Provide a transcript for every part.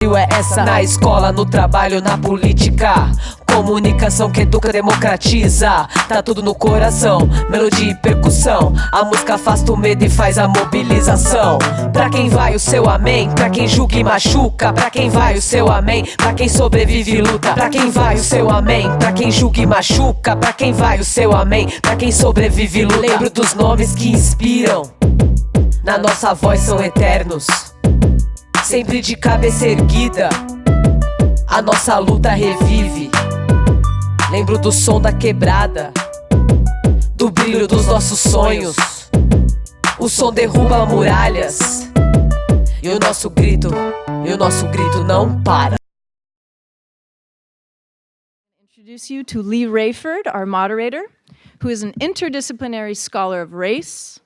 É essa, na escola, no trabalho, na política. Comunicação que educa, democratiza. Tá tudo no coração, melodia e percussão. A música afasta o medo e faz a mobilização. Pra quem vai o seu amém, pra quem julga e machuca. Pra quem vai o seu amém, pra quem sobrevive e luta. Pra quem vai o seu amém, pra quem julga e machuca. Pra quem vai o seu amém, pra quem sobrevive e luta. Lembro dos nomes que inspiram, na nossa voz são eternos. Sempre de cabeça erguida, a nossa luta revive. Lembro do som da quebrada, do brilho dos nossos sonhos. O som derruba muralhas, e o nosso grito não para. Introduce you to Lee Rayford, our moderator, who is an interdisciplinary scholar of race,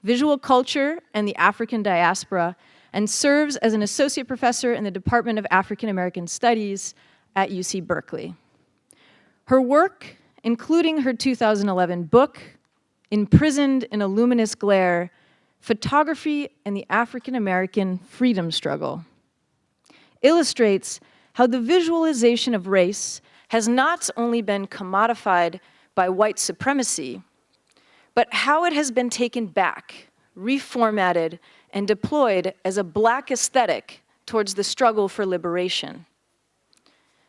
visual culture, and the African diaspora, and serves as an associate professor in the Department of African American Studies at UC Berkeley. Her work, including her 2011 book, Imprisoned in a Luminous Glare, Photography and the African American Freedom Struggle, illustrates how the visualization of race has not only been commodified by white supremacy, but how it has been taken back, reformatted, and deployed as a Black aesthetic towards the struggle for liberation.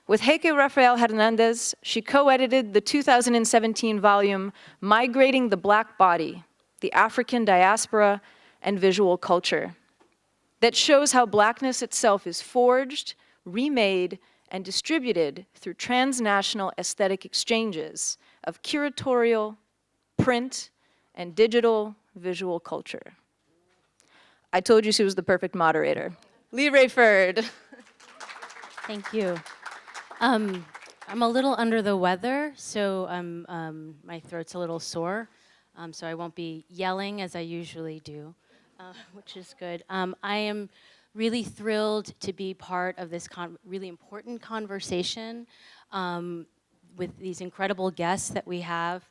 With Heike Rafael Hernandez, she co-edited the 2017 volume, Migrating the Black Body, the African Diaspora and Visual Culture, that shows how Blackness itself is forged, remade, and distributed through transnational aesthetic exchanges of curatorial, print, and digital visual culture. I told you she was the perfect moderator. Lee Rayford. Thank you. I'm a little under the weather, so my throat's a little sore, so I won't be yelling as I usually do, which is good. I am really thrilled to be part of this really important conversation with these incredible guests that we have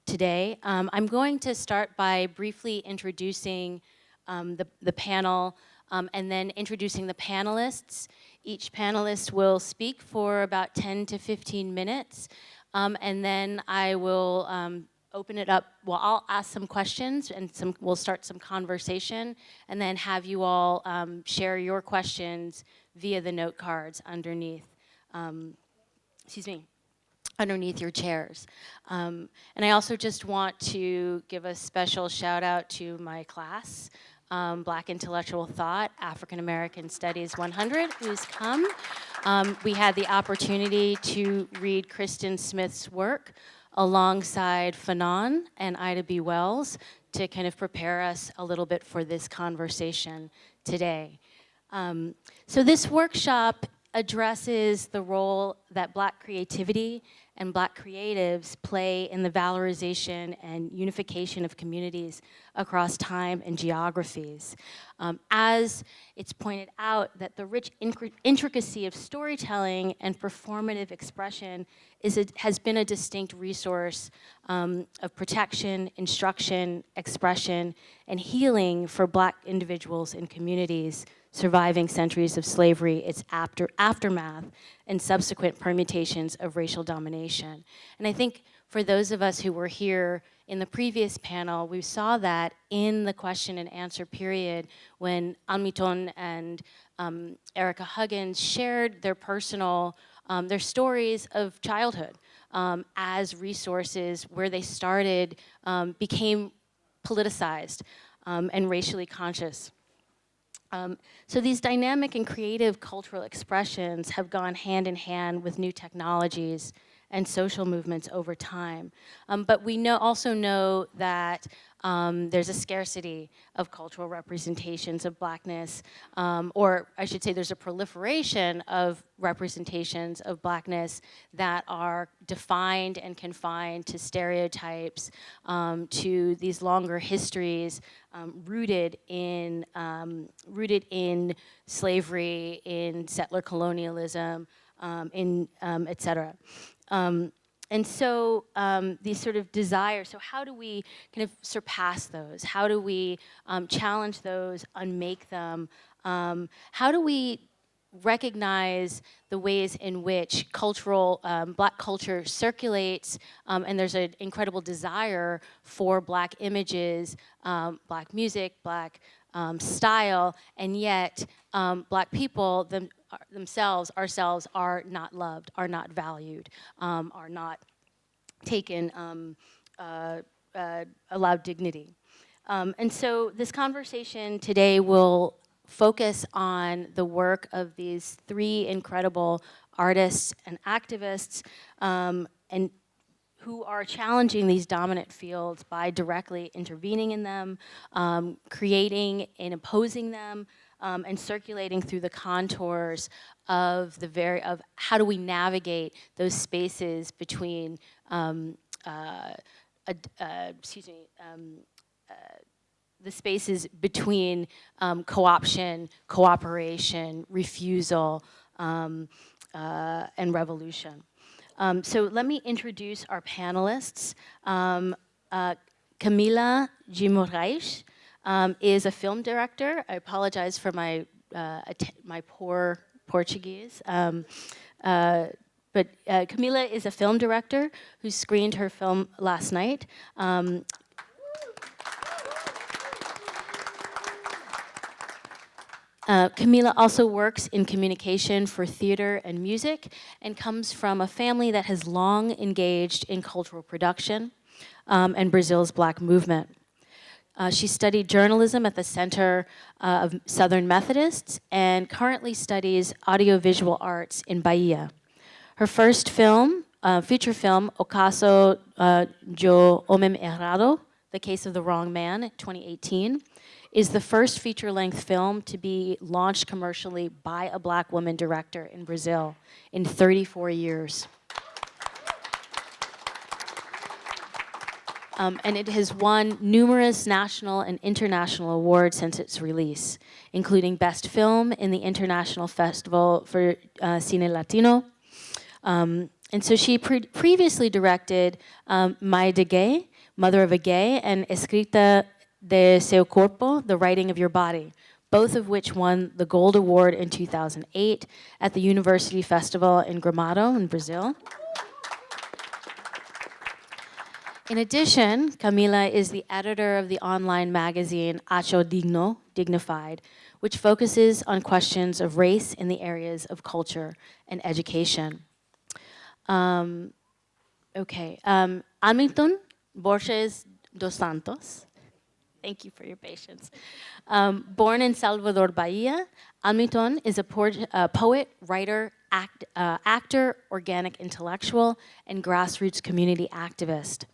today. I'm going to start by briefly introducing the panel, and then introducing the panelists. Each panelist will speak for about 10 to 15 minutes, and then I will open it up. Well, I'll ask some questions, and we'll start some conversation, and then have you all share your questions via the note cards underneath, underneath your chairs. And I also just want to give a special shout out to my class, Black Intellectual Thought, African American Studies 100, who's come. We had the opportunity to read Kristen Smith's work alongside Fanon and Ida B. Wells to kind of prepare us a little bit for this conversation today. So this workshop addresses the role that Black creativity and Black creatives play in the valorization and unification of communities across time and geographies. As it's pointed out, that the rich intricacy of storytelling and performative expression has been a distinct resource of protection, instruction, expression, and healing for Black individuals and communities surviving centuries of slavery, its aftermath, and subsequent permutations of racial domination. And I think for those of us who were here in the previous panel, we saw that in the question and answer period when Anmiton and Erica Huggins shared their personal, their stories of childhood as resources where they started, became politicized and racially conscious. So these dynamic and creative cultural expressions have gone hand in hand with new technologies and social movements over time. But we also know that there's a scarcity of cultural representations of Blackness, or I should say there's a proliferation of representations of Blackness that are defined and confined to stereotypes, to these longer histories rooted in slavery, in settler colonialism, et cetera. And so these sort of desires, so how do we kind of surpass those? How do we challenge those, unmake them? How do we recognize the ways in which cultural, Black culture circulates, and there's an incredible desire for Black images, Black music, Black style, and yet Black people themselves, ourselves, are not loved, are not valued, are not taken, allowed dignity. And so this conversation today will focus on the work of these three incredible artists and activists, and who are challenging these dominant fields by directly intervening in them, creating and imposing them, and circulating through the contours of of how do we navigate those spaces between the spaces between co-option, cooperation, refusal, and revolution. So let me introduce our panelists. Camila Guimarães is a film director. I apologize for my poor Portuguese. But Camila is a film director who screened her film last night. Camila also works in communication for theater and music and comes from a family that has long engaged in cultural production and Brazil's Black movement. She studied journalism at the Center of Southern Methodists and currently studies audiovisual arts in Bahia. Her first film, feature film, O Caso do Homem Errado, The Case of the Wrong Man, 2018, is the first feature-length film to be launched commercially by a Black woman director in Brazil in 34 years. And it has won numerous national and international awards since its release, including Best Film in the International Festival for Cine Latino. And so she previously directed Mãe de Gay, Mother of a Gay, and Escrita de Seu Corpo, The Writing of Your Body, both of which won the Gold Award in 2008 at the University Festival in Gramado in Brazil. In addition, Camila is the editor of the online magazine Acho Digno, Dignified, which focuses on questions of race in the areas of culture and education. Hamilton Borges dos Santos. Thank you for your patience. Born in Salvador, Bahia, Hamilton is a poet, writer, actor, organic intellectual, and grassroots community activist.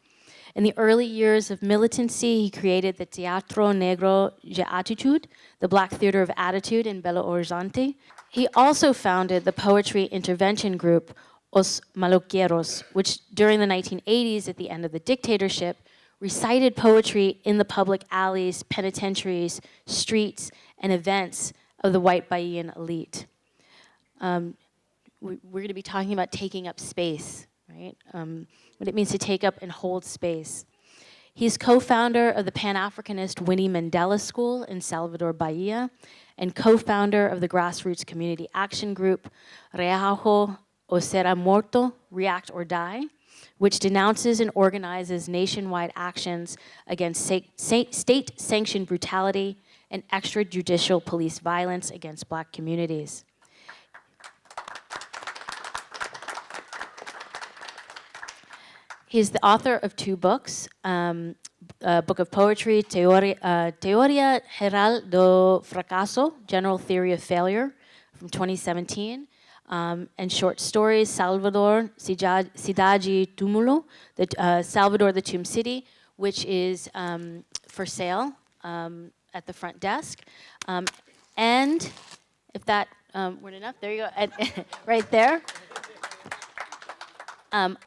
In the early years of militancy, he created the Teatro Negro de Atitude, the Black Theater of Attitude in Belo Horizonte. He also founded the poetry intervention group Os Maloqueiros, which during the 1980s, at the end of the dictatorship, recited poetry in the public alleys, penitentiaries, streets, and events of the white Bahian elite. We're going to be talking about taking up space, right? What it means to take up and hold space. He's co-founder of the Pan-Africanist Winnie Mandela School in Salvador, Bahia, and co-founder of the grassroots community action group Reajo ou Será Morto, React or Die, which denounces and organizes nationwide actions against state-sanctioned brutality and extrajudicial police violence against Black communities. He's the author of two books, a book of poetry, Teoria Geral do Fracasso, General Theory of Failure, from 2017, and short stories, Salvador, Cidade Túmulo, Salvador the Tomb City, which is for sale at the front desk. And if that weren't enough, there you go, right there.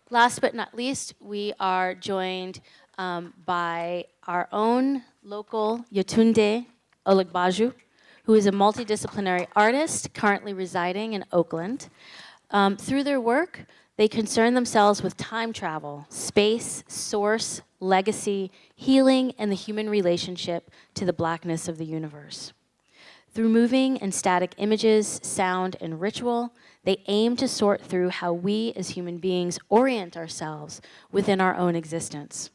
Last but not least, we are joined by our own local Yetunde Olagbaju, who is a multidisciplinary artist currently residing in Oakland. Through their work, they concern themselves with time travel, space, source, legacy, healing, and the human relationship to the Blackness of the universe. Through moving and static images, sound, and ritual, they aim to sort through how we as human beings orient ourselves within our own existence.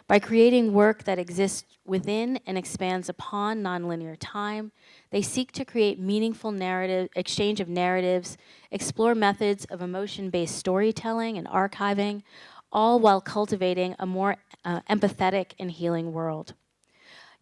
By creating work that exists within and expands upon nonlinear time, they seek to create meaningful exchange of narratives, explore methods of emotion-based storytelling and archiving, all while cultivating a more empathetic and healing world.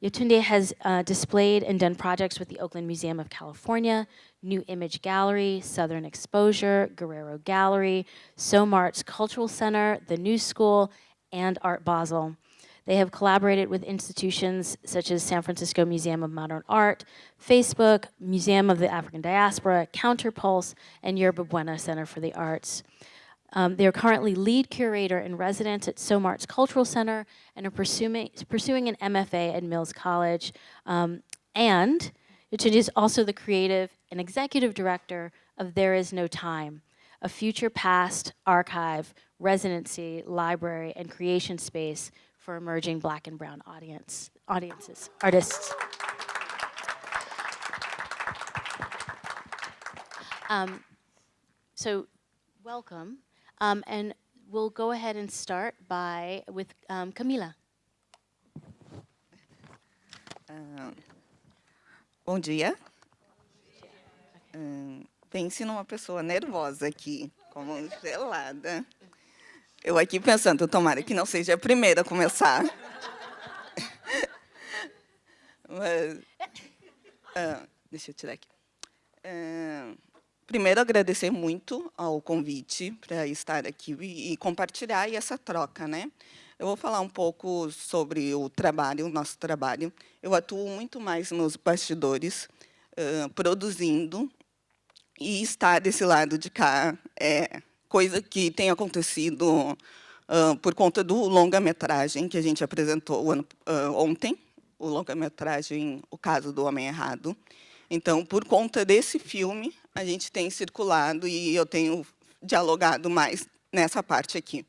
Yetunde has displayed and done projects with the Oakland Museum of California, New Image Gallery, Southern Exposure, Guerrero Gallery, SOMART's Cultural Center, the New School, and Art Basel. They have collaborated with institutions such as San Francisco Museum of Modern Art, Facebook, Museum of the African Diaspora, Counterpulse, and Yerba Buena Center for the Arts. They are currently lead curator in residence at SOMART's Cultural Center and are pursuing an MFA at Mills College. And Yetunde is also the creative and executive director of There Is No Time, a future past archive, residency, library, and creation space for emerging Black and brown artists. So welcome. And we'll go ahead and start with Camila. Bom dia. Pense numa pessoa nervosa aqui, como gelada. Eu aqui pensando, tomara que não seja a primeira a começar. Mas, deixa eu tirar aqui. Primeiro, agradecer muito ao convite para estar aqui e compartilhar essa troca, né? Eu vou falar um pouco sobre o nosso trabalho. Eu atuo muito mais nos bastidores, produzindo, e estar desse lado de cá é coisa que tem acontecido por conta do longa-metragem que a gente apresentou ontem, o longa-metragem O Caso do Homem Errado. Então, por conta desse filme, a gente tem circulado e eu tenho dialogado mais nessa parte aqui.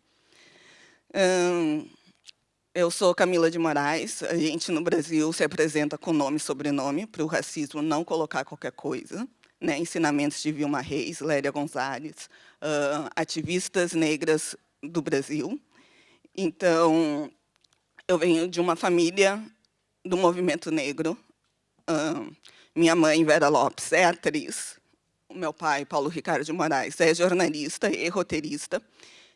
Eu sou Camila de Moraes. A gente, no Brasil, se apresenta com nome e sobrenome, para o racismo não colocar qualquer coisa. Né? Ensinamentos de Vilma Reis, Lélia Gonzalez, ativistas negras do Brasil. Então, eu venho de uma família do movimento negro. Minha mãe, Vera Lopes, é atriz. O meu pai, Paulo Ricardo de Moraes, é jornalista e roteirista.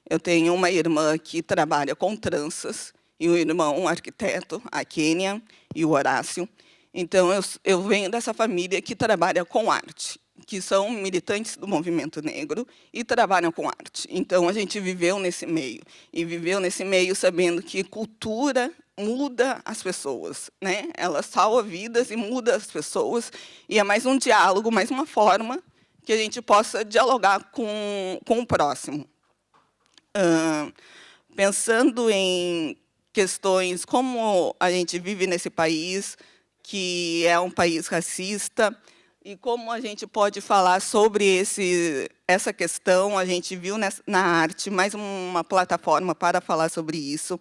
Eu tenho uma irmã que trabalha com tranças e um irmão, um arquiteto, a Kênia e o Horácio. Então, eu venho dessa família que trabalha com arte, que são militantes do movimento negro e trabalham com arte. Então, a gente viveu nesse meio. E viveu nesse meio sabendo que cultura muda as pessoas, né? Ela salva vidas e muda as pessoas. E é mais um diálogo, mais uma forma que a gente possa dialogar com o próximo. Pensando em questões como a gente vive nesse país, que é um país racista, e como a gente pode falar sobre essa questão. A gente viu na arte mais uma plataforma para falar sobre isso.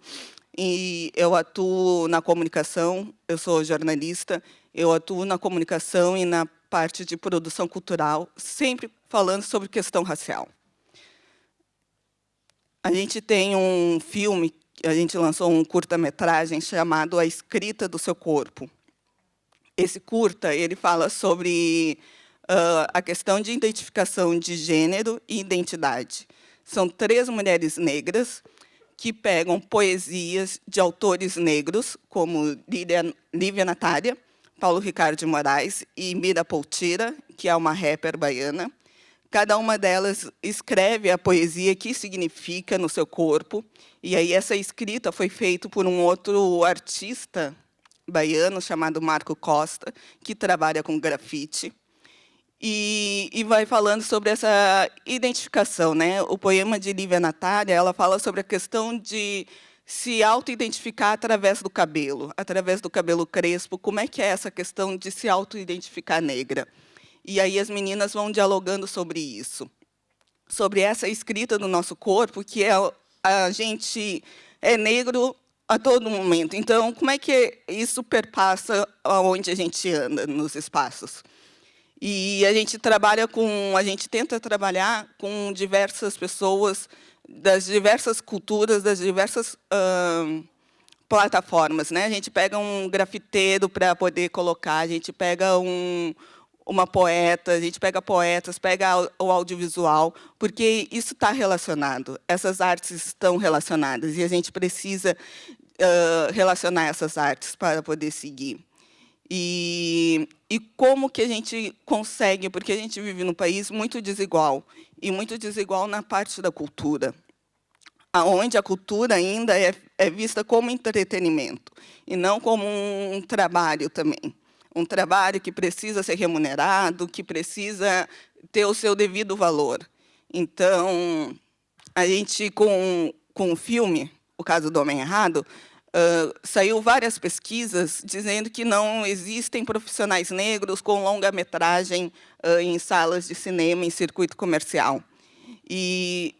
E eu atuo na comunicação, eu sou jornalista, eu atuo na comunicação e na parte de produção cultural, sempre falando sobre questão racial. A gente tem um filme, a gente lançou um curta-metragem chamado A Escrita do Seu Corpo. Esse curta, ele fala sobre a questão de identificação de gênero e identidade. São 3 mulheres negras que pegam poesias de autores negros, como Lívia Natália, Paulo Ricardo de Moraes e Mira Poutira, que é uma rapper baiana. Cada uma delas escreve a poesia que significa no seu corpo. E aí essa escrita foi feita por um outro artista baiano chamado Marco Costa, que trabalha com grafite. E vai falando sobre essa identificação, né? O poema de Lívia Natália, ela fala sobre a questão de se auto-identificar através do cabelo crespo. Como é que é essa questão de se auto-identificar negra? E aí as meninas vão dialogando sobre isso, sobre essa escrita do nosso corpo, que a gente é negro a todo momento. Então, como é que isso perpassa aonde a gente anda nos espaços? E a gente tenta trabalhar com diversas pessoas das diversas culturas, das diversas plataformas, né? A gente pega um grafiteiro para poder colocar, a gente pega uma poeta, a gente pega poetas, pega o audiovisual, porque isso está relacionado, essas artes estão relacionadas, e a gente precisa relacionar essas artes para poder seguir. E como que a gente consegue, porque a gente vive num país muito desigual, e muito desigual na parte da cultura, onde a cultura ainda é vista como entretenimento, e não como um trabalho também. Um trabalho que precisa ser remunerado, que precisa ter o seu devido valor. Então, a gente, com o filme, o caso do Homem Errado, saiu várias pesquisas dizendo que não existem profissionais negros com longa-metragem em salas de cinema, em circuito comercial. E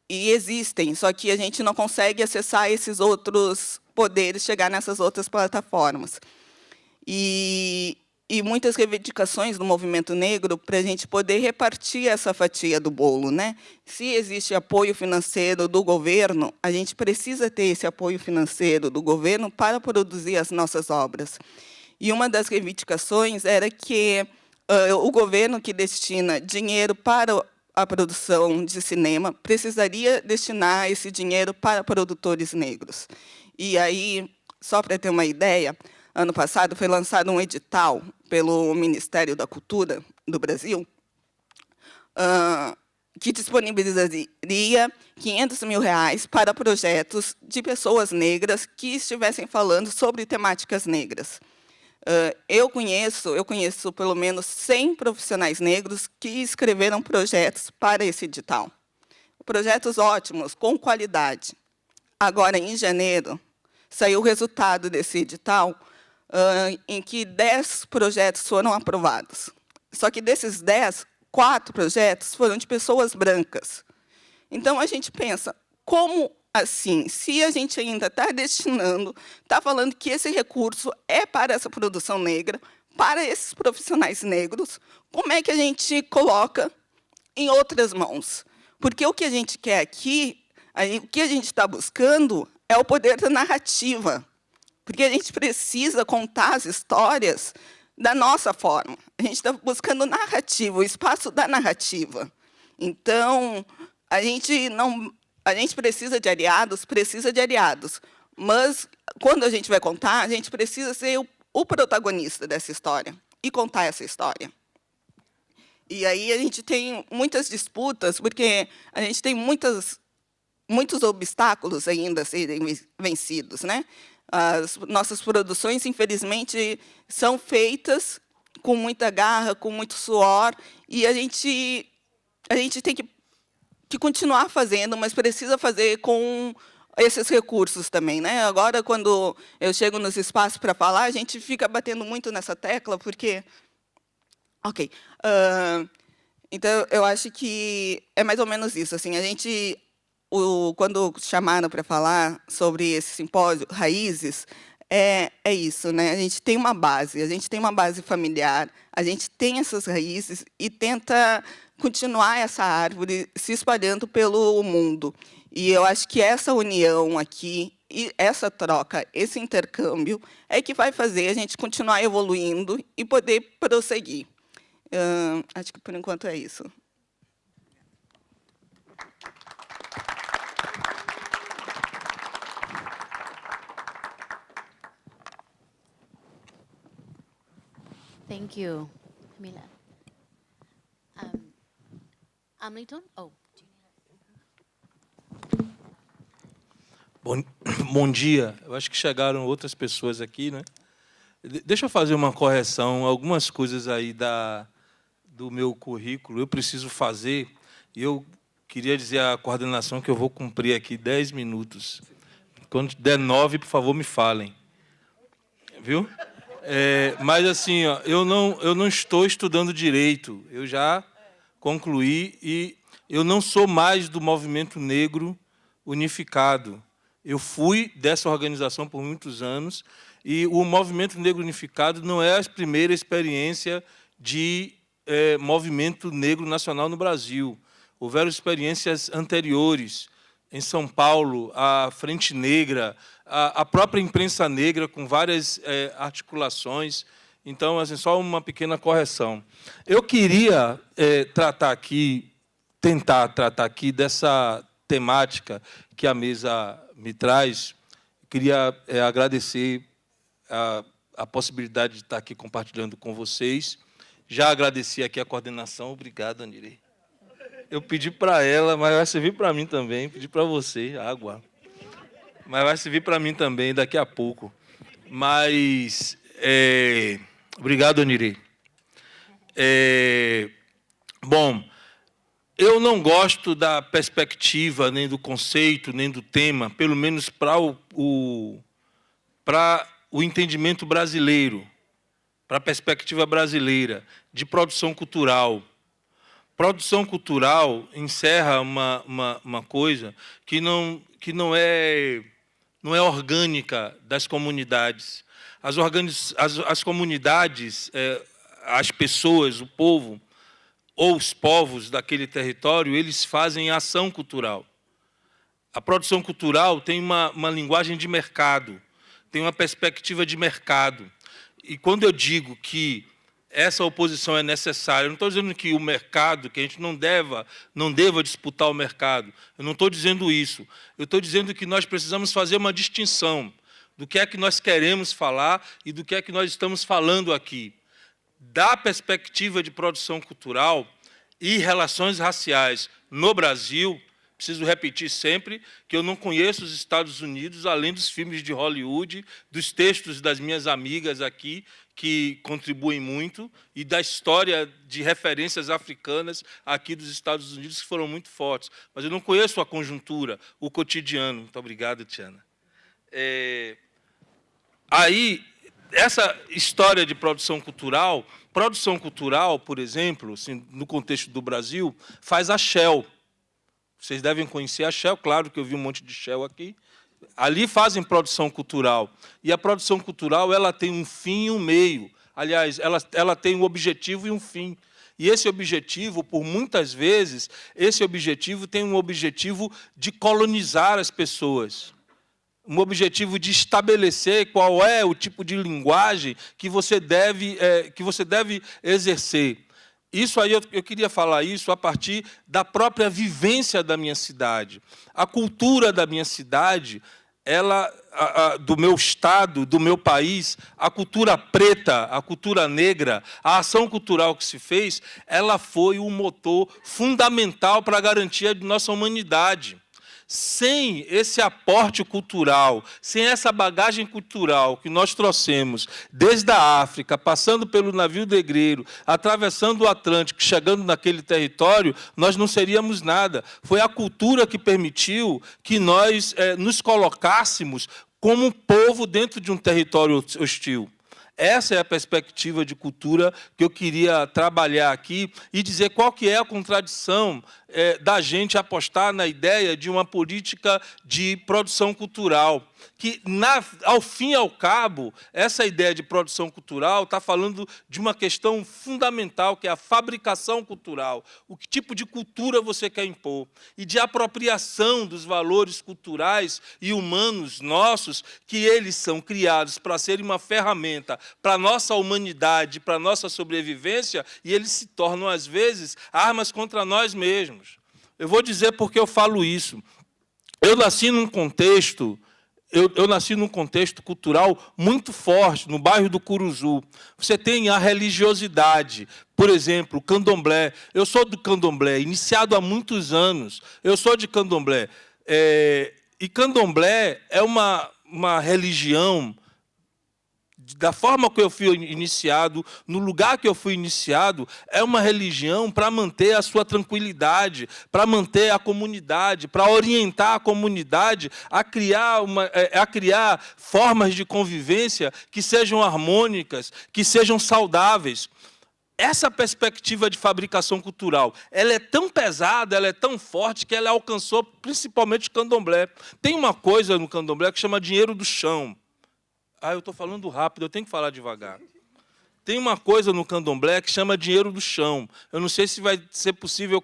existem, só que a gente não consegue acessar esses outros poderes, chegar nessas outras plataformas. E muitas reivindicações do movimento negro para a gente poder repartir essa fatia do bolo, né? Se existe apoio financeiro do governo, a gente precisa ter esse apoio financeiro do governo para produzir as nossas obras. E uma das reivindicações era que o governo que destina dinheiro para a produção de cinema precisaria destinar esse dinheiro para produtores negros. E aí, só para ter uma ideia, ano passado foi lançado um edital pelo Ministério da Cultura do Brasil, que disponibilizaria R$500 mil para projetos de pessoas negras que estivessem falando sobre temáticas negras. Eu conheço pelo menos 100 profissionais negros que escreveram projetos para esse edital. Projetos ótimos, com qualidade. Agora, em janeiro, saiu o resultado desse edital, em que 10 projetos foram aprovados. Só que desses 10, 4 projetos foram de pessoas brancas. Então, a gente pensa, como assim? Se a gente ainda está destinando, está falando que esse recurso é para essa produção negra, para esses profissionais negros, como é que a gente coloca em outras mãos? Porque o que a gente quer aqui, o que a gente está buscando é o poder da narrativa. Porque a gente precisa contar as histórias da nossa forma. A gente está buscando narrativa, o espaço da narrativa. Então, a gente precisa de aliados, mas, quando a gente vai contar, a gente precisa ser o protagonista dessa história e contar essa história. E aí a gente tem muitas disputas, porque a gente tem muitos obstáculos ainda a serem vencidos, né? As nossas produções, infelizmente, são feitas com muita garra, com muito suor, e a gente tem que continuar fazendo, mas precisa fazer com esses recursos também, né? Agora, quando eu chego nos espaços para falar, a gente fica batendo muito nessa tecla, porque... Ok. Então, eu acho que é mais ou menos isso. Assim, a gente... quando chamaram para falar sobre esse simpósio, Raízes, é isso, né? A gente tem uma base familiar, a gente tem essas raízes e tenta continuar essa árvore se espalhando pelo mundo. E eu acho que essa união aqui, e essa troca, esse intercâmbio, é que vai fazer a gente continuar evoluindo e poder prosseguir. Acho que, por enquanto, é isso. Thank you, Camila. Hamilton? Oh. Bom dia. Eu acho que chegaram outras pessoas aqui, né? Deixa eu fazer uma correção. Algumas coisas aí do meu currículo eu preciso fazer. E eu queria dizer à coordenação que eu vou cumprir aqui 10 minutos. Quando der 9, por favor, me falem. Viu? Mas, assim, ó, eu não estou estudando direito. Eu já concluí e eu não sou mais do movimento negro unificado. Eu fui dessa organização por muitos anos, e o Movimento Negro Unificado não é a primeira experiência de movimento negro nacional no Brasil. Houveram experiências anteriores. Em São Paulo, a Frente Negra, a própria imprensa negra, com várias articulações. Então, assim, só uma pequena correção. Eu queria tentar tratar aqui dessa temática que a mesa me traz. Queria agradecer a possibilidade de estar aqui compartilhando com vocês. Já agradeci aqui a coordenação. Obrigado, Anirê. Eu pedi para ela, mas vai servir para mim também. Pedi para você, água. Mas vai servir para mim também daqui a pouco. Mas, obrigado, Anirê. Bom, eu não gosto da perspectiva, nem do conceito, nem do tema, pelo menos para o entendimento brasileiro, para a perspectiva brasileira, de produção cultural. Produção cultural encerra uma coisa que não é orgânica das comunidades. As comunidades, as pessoas, o povo, ou os povos daquele território, eles fazem ação cultural. A produção cultural tem uma linguagem de mercado, tem uma perspectiva de mercado. E quando eu digo que essa oposição é necessária, eu não estou dizendo que o mercado, que a gente não deva disputar o mercado. Eu não estou dizendo isso. Eu estou dizendo que nós precisamos fazer uma distinção do que é que nós queremos falar e do que é que nós estamos falando aqui. Da perspectiva de produção cultural e relações raciais no Brasil, preciso repetir sempre que eu não conheço os Estados Unidos, além dos filmes de Hollywood, dos textos das minhas amigas aqui, que contribuem muito, e da história de referências africanas aqui dos Estados Unidos, que foram muito fortes. Mas eu não conheço a conjuntura, o cotidiano. Muito obrigado, Tiana. Aí, essa história de produção cultural, por exemplo, assim, no contexto do Brasil, faz a Shell. Vocês devem conhecer a Shell, claro que eu vi um monte de Shell aqui. Ali fazem produção cultural. E a produção cultural ela tem um fim e um meio. Aliás, ela tem um objetivo e um fim. E esse objetivo, por muitas vezes, tem um objetivo de colonizar as pessoas. Um objetivo de estabelecer qual é o tipo de linguagem que você deve exercer. Isso aí, eu queria falar isso a partir da própria vivência da minha cidade. A cultura da minha cidade, do meu estado, do meu país, a cultura preta, a cultura negra, a ação cultural que se fez, ela foi um motor fundamental para a garantia de nossa humanidade. Sem esse aporte cultural, sem essa bagagem cultural que nós trouxemos desde a África, passando pelo navio negreiro, atravessando o Atlântico, chegando naquele território, nós não seríamos nada. Foi a cultura que permitiu que nós nos colocássemos como um povo dentro de um território hostil. Essa é a perspectiva de cultura que eu queria trabalhar aqui e dizer qual que é a contradição da gente apostar na ideia de uma política de produção cultural. Que, ao fim e ao cabo, essa ideia de produção cultural está falando de uma questão fundamental, que é a fabricação cultural. O que tipo de cultura você quer impor? E de apropriação dos valores culturais e humanos nossos, que eles são criados para serem uma ferramenta para a nossa humanidade, para a nossa sobrevivência, e eles se tornam, às vezes, armas contra nós mesmos. Eu vou dizer por que eu falo isso. Eu nasci num contexto cultural muito forte, no bairro do Curuzu. Você tem a religiosidade, por exemplo, o candomblé. Eu sou do candomblé, iniciado há muitos anos. Eu sou de candomblé. E candomblé é uma religião, da forma que eu fui iniciado, no lugar que eu fui iniciado, é uma religião para manter a sua tranquilidade, para manter a comunidade, para orientar a comunidade a criar formas de convivência que sejam harmônicas, que sejam saudáveis. essa perspectiva de fabricação cultural, ela é tão pesada, ela é tão forte, que ela alcançou principalmente o candomblé. Tem uma coisa no candomblé que chama dinheiro do chão. Eu estou falando rápido, eu tenho que falar devagar. Tem uma coisa no candomblé que chama dinheiro do chão. Eu não sei se vai ser possível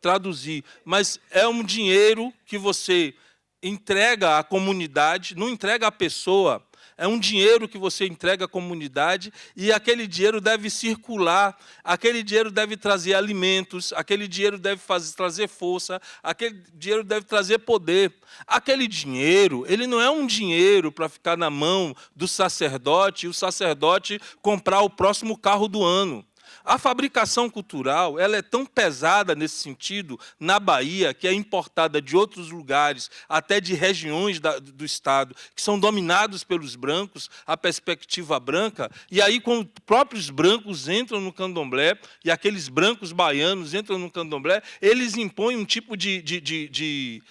traduzir, mas é um dinheiro que você entrega à comunidade, não entrega à pessoa. É um dinheiro que você entrega à comunidade e aquele dinheiro deve circular, aquele dinheiro deve trazer alimentos, aquele dinheiro deve trazer força, aquele dinheiro deve trazer poder. Aquele dinheiro, ele não é um dinheiro para ficar na mão do sacerdote e o sacerdote comprar o próximo carro do ano. A fabricação cultural, ela é tão pesada nesse sentido, na Bahia, que é importada de outros lugares, até de regiões do Estado, que são dominados pelos brancos, a perspectiva branca, e aí, quando os próprios brancos entram no candomblé, e aqueles brancos baianos entram no candomblé, eles impõem um tipo de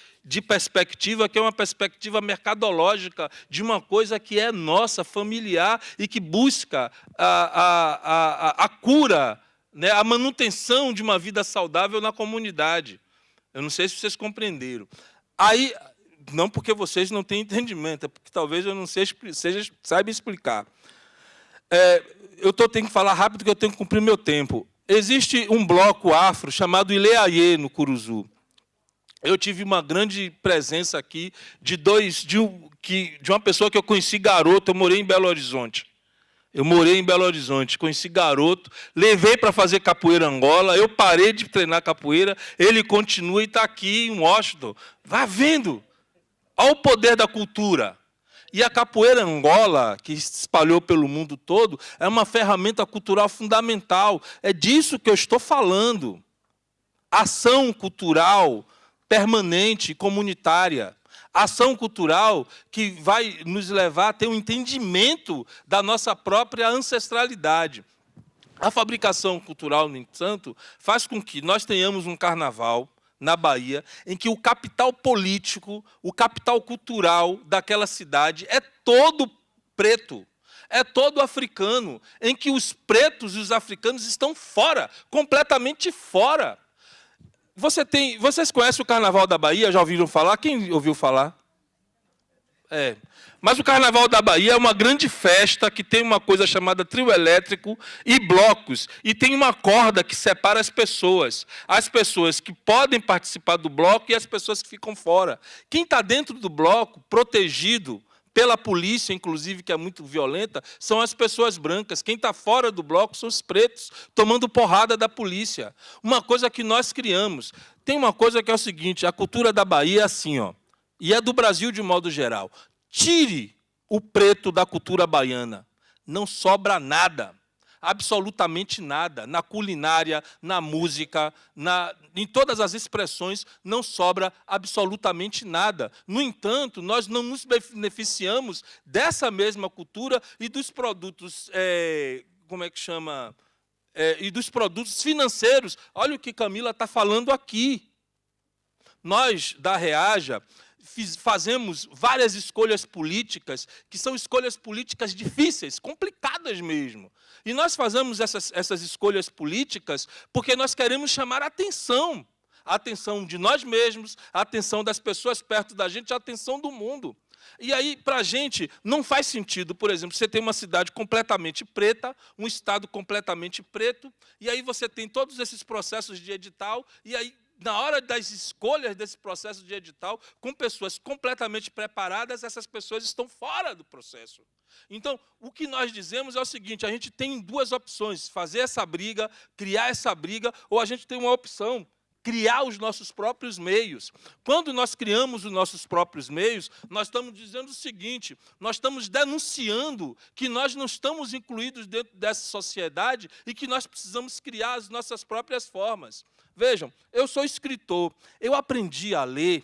perspectiva que é uma perspectiva mercadológica de uma coisa que é nossa, familiar, e que busca a cura, né, a manutenção de uma vida saudável na comunidade. Eu não sei se vocês compreenderam. Aí, não porque vocês não têm entendimento, é porque talvez eu não saiba explicar. Eu tenho que falar rápido, porque eu tenho que cumprir meu tempo. Existe um bloco afro chamado Ileaie, no Curuzu. Eu tive uma grande presença aqui de uma pessoa que eu conheci garoto. Eu morei em Belo Horizonte. Conheci garoto, levei para fazer capoeira Angola, eu parei de treinar capoeira, ele continua e está aqui em Washington. Vá vendo. Olha o poder da cultura. E a capoeira Angola, que se espalhou pelo mundo todo, é uma ferramenta cultural fundamental. É disso que eu estou falando. Ação cultural permanente, comunitária. Ação cultural que vai nos levar a ter um entendimento da nossa própria ancestralidade. A fabricação cultural, no entanto, faz com que nós tenhamos um carnaval na Bahia, em que o capital político, o capital cultural daquela cidade é todo preto, é todo africano, em que os pretos e os africanos estão fora, completamente fora. Vocês conhecem o Carnaval da Bahia? Já ouviram falar? Quem ouviu falar? Mas o Carnaval da Bahia é uma grande festa que tem uma coisa chamada trio elétrico e blocos. E tem uma corda que separa as pessoas. As pessoas que podem participar do bloco e as pessoas que ficam fora. Quem está dentro do bloco, protegido pela polícia, inclusive, que é muito violenta, são as pessoas brancas. Quem está fora do bloco são os pretos, tomando porrada da polícia. Uma coisa que nós criamos. Tem uma coisa que é o seguinte, a cultura da Bahia é assim, e é do Brasil de modo geral. Tire o preto da cultura baiana. Não sobra nada. Absolutamente nada. Na culinária, na música, em todas as expressões, não sobra absolutamente nada. No entanto, nós não nos beneficiamos dessa mesma cultura e dos produtos, e dos produtos financeiros. Olha o que Camila está falando aqui. Nós, da Reaja, fazemos várias escolhas políticas, que são escolhas políticas difíceis, complicadas mesmo. E nós fazemos essas escolhas políticas porque nós queremos chamar a atenção de nós mesmos, a atenção das pessoas perto da gente, a atenção do mundo. E aí, para a gente, não faz sentido, por exemplo, você tem uma cidade completamente preta, um estado completamente preto, e aí você tem todos esses processos de edital, e aí, na hora das escolhas desse processo de edital, com pessoas completamente preparadas, essas pessoas estão fora do processo. Então, o que nós dizemos é o seguinte, a gente tem duas opções, fazer essa briga, criar essa briga, ou a gente tem uma opção, criar os nossos próprios meios. Quando nós criamos os nossos próprios meios, nós estamos dizendo o seguinte, nós estamos denunciando que nós não estamos incluídos dentro dessa sociedade e que nós precisamos criar as nossas próprias formas. Vejam, eu sou escritor, eu aprendi a ler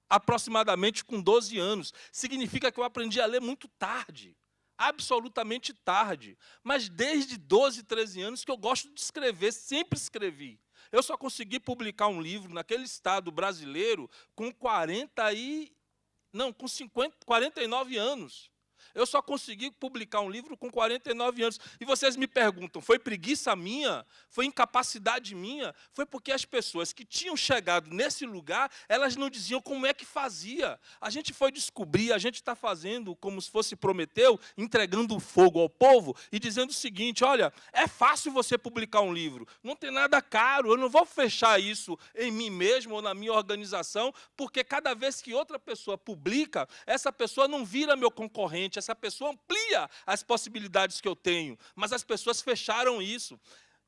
aproximadamente com 12 anos. Significa que eu aprendi a ler muito tarde, absolutamente tarde. Mas desde 12, 13 anos que eu gosto de escrever, sempre escrevi. Eu só consegui publicar um livro naquele estado brasileiro com 49 anos. Eu só consegui publicar um livro com 49 anos. E vocês me perguntam, foi preguiça minha? Foi incapacidade minha? Foi porque as pessoas que tinham chegado nesse lugar, elas não diziam como é que fazia. A gente foi descobrir, a gente está fazendo como se fosse Prometeu, entregando fogo ao povo e dizendo o seguinte, olha, é fácil você publicar um livro, não tem nada caro, eu não vou fechar isso em mim mesmo ou na minha organização, porque cada vez que outra pessoa publica, essa pessoa não vira meu concorrente, essa pessoa amplia as possibilidades que eu tenho. Mas as pessoas fecharam isso.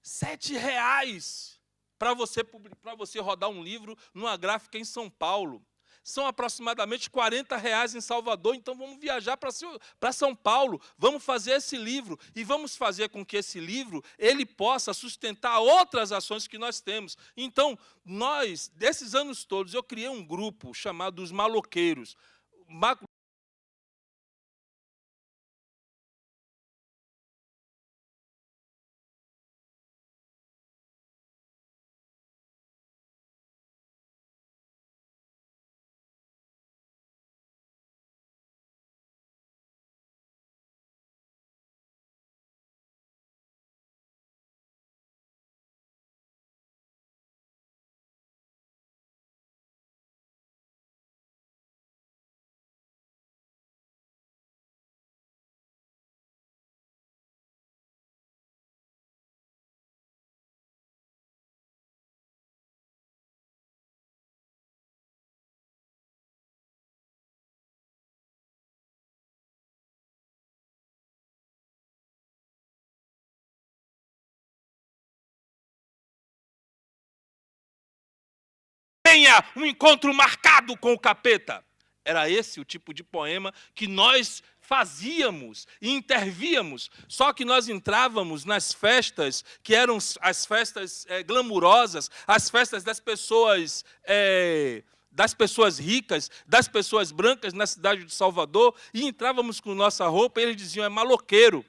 R$7 para você rodar um livro numa gráfica em São Paulo. São aproximadamente R$40 em Salvador, então vamos viajar para São Paulo, vamos fazer esse livro, e vamos fazer com que esse livro ele possa sustentar outras ações que nós temos. Então, desses anos todos, eu criei um grupo chamado Os Maloqueiros. Tenha um encontro marcado com o capeta. Era esse o tipo de poema que nós fazíamos e intervíamos. Só que nós entrávamos nas festas, que eram as festas glamurosas, as festas das pessoas ricas, das pessoas brancas na cidade de Salvador, e entrávamos com nossa roupa e eles diziam, é maloqueiro.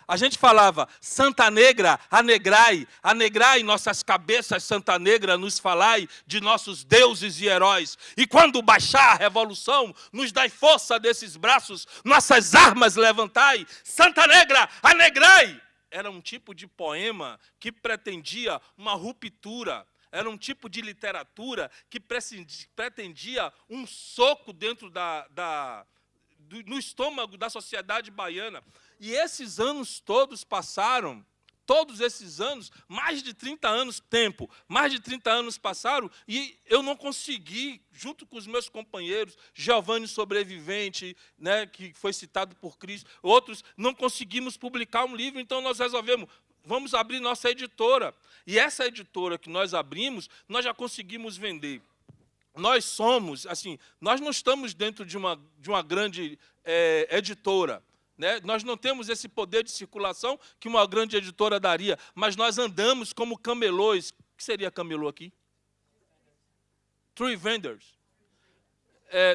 A gente falava, Santa Negra, anegrai nossas cabeças, Santa Negra, nos falai de nossos deuses e heróis. E quando baixar a revolução, nos dai força desses braços, nossas armas levantai, Santa Negra, anegrai. Era um tipo de poema que pretendia uma ruptura. Era um tipo de literatura que pretendia um soco dentro no estômago da sociedade baiana. E esses anos todos passaram, todos esses anos, mais de 30 anos, mais de 30 anos passaram, e eu não consegui, junto com os meus companheiros, Giovanni Sobrevivente, né, que foi citado por Cristo, outros, não conseguimos publicar um livro, então nós resolvemos, vamos abrir nossa editora. E essa editora que nós abrimos, nós já conseguimos vender. Nós somos, assim, nós não estamos dentro de uma grande editora, né? Nós não temos esse poder de circulação que uma grande editora daria, mas nós andamos como camelôs. O que seria camelô aqui? Tree vendors.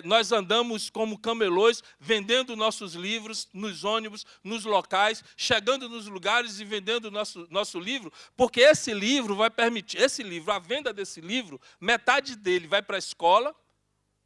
Nós andamos como camelôs, vendendo nossos livros nos ônibus, nos locais, chegando nos lugares e vendendo nosso livro, porque esse livro vai permitir, a venda desse livro, metade dele vai para a escola,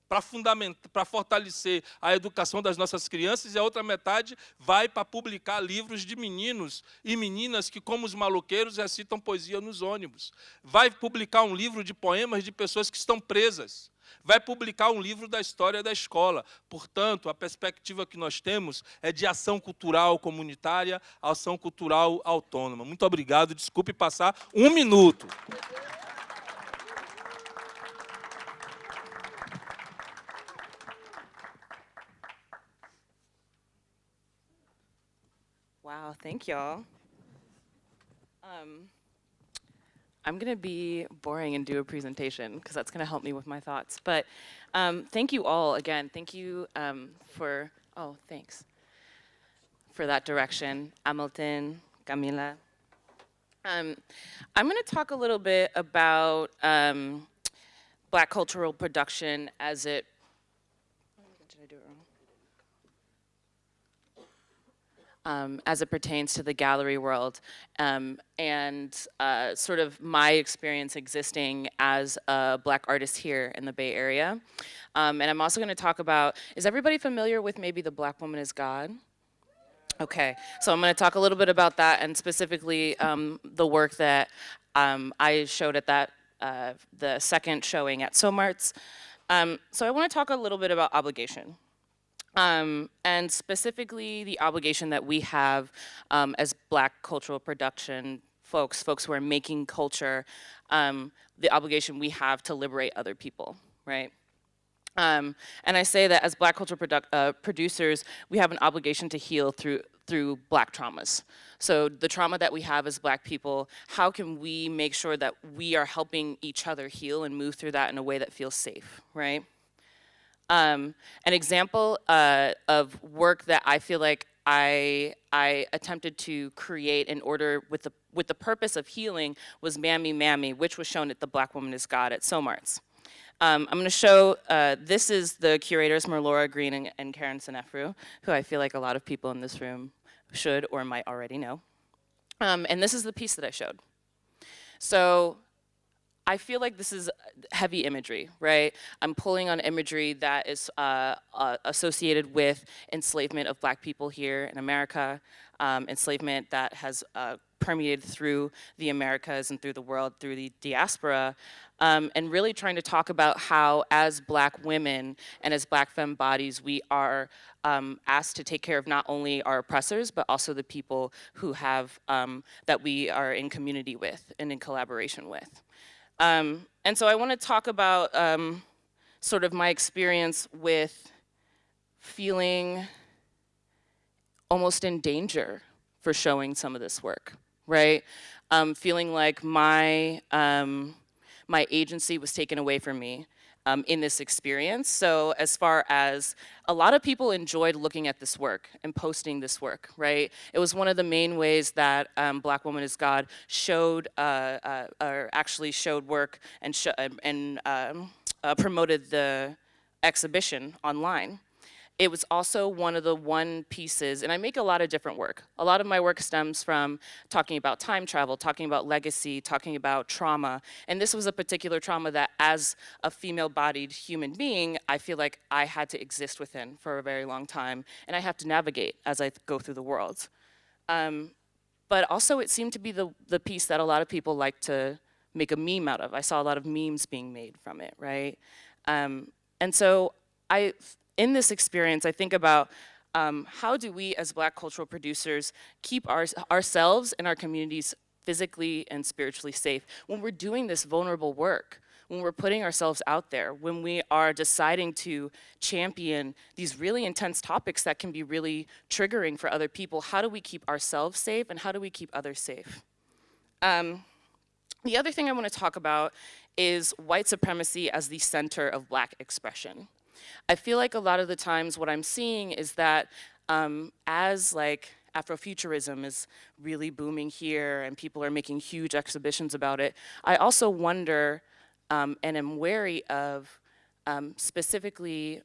para fortalecer a educação das nossas crianças, e a outra metade vai para publicar livros de meninos e meninas que, como os maloqueiros, recitam poesia nos ônibus. Vai publicar um livro de poemas de pessoas que estão presas. Vai publicar um livro da história da escola. Portanto, a perspectiva que nós temos é de ação cultural comunitária, ação cultural autônoma. Muito obrigado, desculpe passar 1 minuto. Wow, thank y'all. I'm going to be boring and do a presentation because that's going to help me with my thoughts. But thank you all again. Thank you thanks for that direction, Hamilton, Camila. I'm going to talk a little bit about Black cultural production as it. Did I do it wrong? As it pertains to the gallery world, and sort of my experience existing as a Black artist here in the Bay Area. And I'm also going to talk about, is everybody familiar with maybe The Black Woman is God? Okay, so I'm going to talk a little bit about that, and specifically the work that I showed at that the second showing at SOMARTS. So I want to talk a little bit about obligation, and specifically the obligation that we have as Black cultural production folks who are making culture, the obligation we have to liberate other people, right? And I say that as Black cultural producers, we have an obligation to heal through Black traumas. So the trauma that we have as Black people, how can we make sure that we are helping each other heal and move through that in a way that feels safe, right? An example of work that I feel like I attempted to create in order with the purpose of healing was Mammy Mammy, which was shown at the Black Woman is God at SOMARTS. I'm going to show, this is the curators, Merlora Green and Karen Senefru, who I feel like a lot of people in this room should or might already know. And this is the piece that I showed. So I feel like this is heavy imagery, right? I'm pulling on imagery that is associated with enslavement of Black people here in America, enslavement that has permeated through the Americas and through the world, through the diaspora, and really trying to talk about how, as Black women and as Black femme bodies, we are asked to take care of not only our oppressors, but also the people who have, that we are in community with and in collaboration with. And so I want to talk about sort of my experience with feeling almost in danger for showing some of this work, right? Feeling like my agency was taken away from me in this experience. So as far as a lot of people enjoyed looking at this work and posting this work, right? It was one of the main ways that Black Woman is God showed, or actually showed work and promoted the exhibition online. It was also one of the pieces, and I make a lot of different work. A lot of my work stems from talking about time travel, talking about legacy, talking about trauma. And this was a particular trauma that, as a female-bodied human being, I feel like I had to exist within for a very long time, and I have to navigate as I go through the world. But also it seemed to be the piece that a lot of people like to make a meme out of. I saw a lot of memes being made from it, right? And so in this experience, I think about how do we as Black cultural producers keep ourselves and our communities physically and spiritually safe when we're doing this vulnerable work, when we're putting ourselves out there, when we are deciding to champion these really intense topics that can be really triggering for other people. How do we keep ourselves safe, and how do we keep others safe? The other thing I want to talk about is white supremacy as the center of Black expression. I feel like a lot of the times what I'm seeing is that as like Afrofuturism is really booming here and people are making huge exhibitions about it, I also wonder and am wary of specifically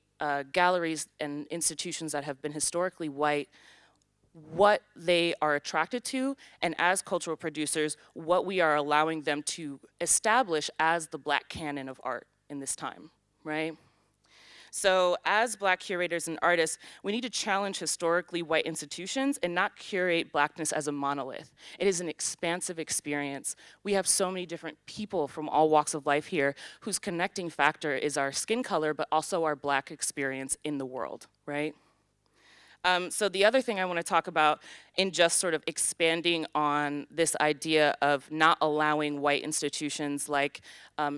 galleries and institutions that have been historically white, what they are attracted to, and as cultural producers, what we are allowing them to establish as the Black canon of art in this time, right? So as Black curators and artists, we need to challenge historically white institutions and not curate Blackness as a monolith. It is an expansive experience. We have so many different people from all walks of life here whose connecting factor is our skin color, but also our Black experience in the world, right? So the other thing I want to talk about in just sort of expanding on this idea of not allowing white institutions like,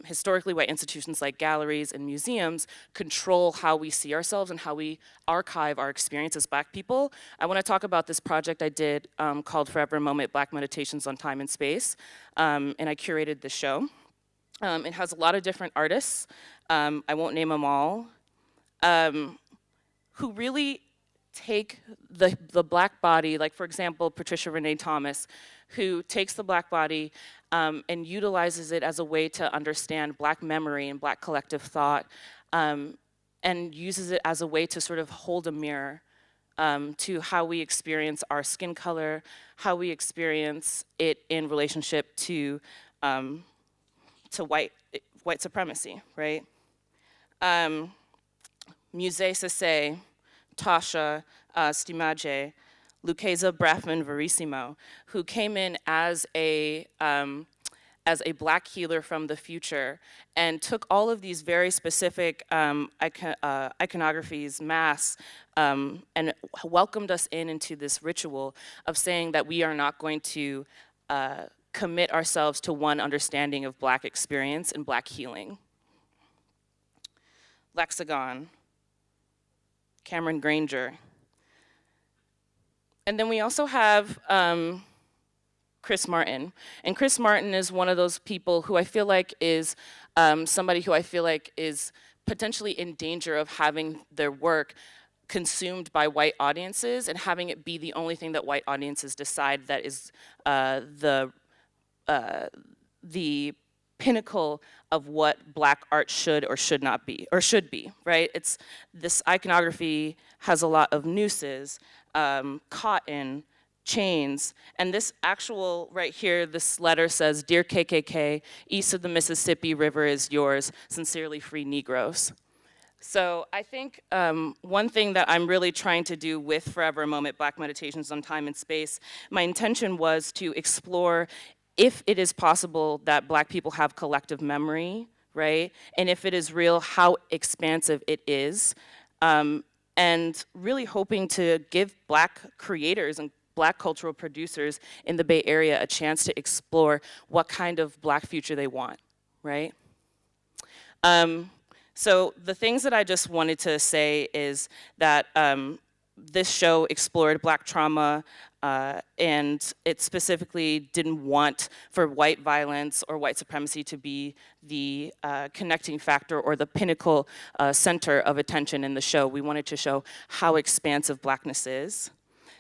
historically white institutions like galleries and museums control how we see ourselves and how we archive our experience as Black people. I want to talk about this project I did called Forever Moment, Black Meditations on Time and Space, and I curated the show. It has a lot of different artists, I won't name them all, who really take the Black body, like for example, Patricia Renee Thomas, who takes the Black body and utilizes it as a way to understand Black memory and Black collective thought, and uses it as a way to sort of hold a mirror to how we experience our skin color, how we experience it in relationship to white supremacy, right? Musée Sese, Tasha Stimaje, Lucchesa Braffman Verissimo, who came in as a black healer from the future and took all of these very specific iconographies, masks, and welcomed us into this ritual of saying that we are not going to commit ourselves to one understanding of black experience and black healing. Lexagon, Cameron Granger. And then we also have Chris Martin. And Chris Martin is one of those people who I feel like is somebody who I feel like is potentially in danger of having their work consumed by white audiences and having it be the only thing that white audiences decide that is the pinnacle of what black art should or should not be, or should be, right? It's, this iconography has a lot of nooses, cotton, chains, and this actual, right here, this letter says, "Dear KKK, east of the Mississippi River is yours, sincerely free Negroes." So I think one thing that I'm really trying to do with Forever a Moment, Black Meditations on Time and Space, my intention was to explore if it is possible that black people have collective memory, right? And if it is real, how expansive it is. And really hoping to give black creators and black cultural producers in the Bay Area a chance to explore what kind of black future they want, right? So the things that I just wanted to say is that this show explored black trauma, and it specifically didn't want for white violence or white supremacy to be the connecting factor or the pinnacle center of attention in the show. We wanted to show how expansive blackness is.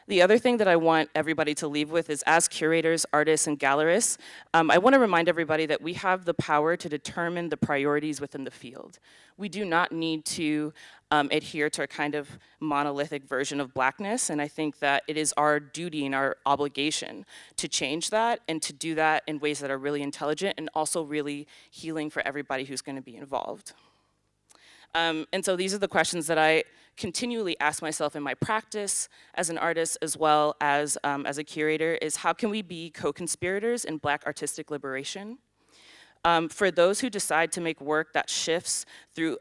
The other thing that I want everybody to leave with is, as curators, artists, and gallerists, I want to remind everybody that we have the power to determine the priorities within the field. We do not need to adhere to a kind of monolithic version of blackness, and I think that it is our duty and our obligation to change that and to do that in ways that are really intelligent and also really healing for everybody who's going to be involved. And so these are the questions that I continually ask myself in my practice as an artist as well as a curator, is how can we be co-conspirators in black artistic liberation? For those who decide to make work that sifts through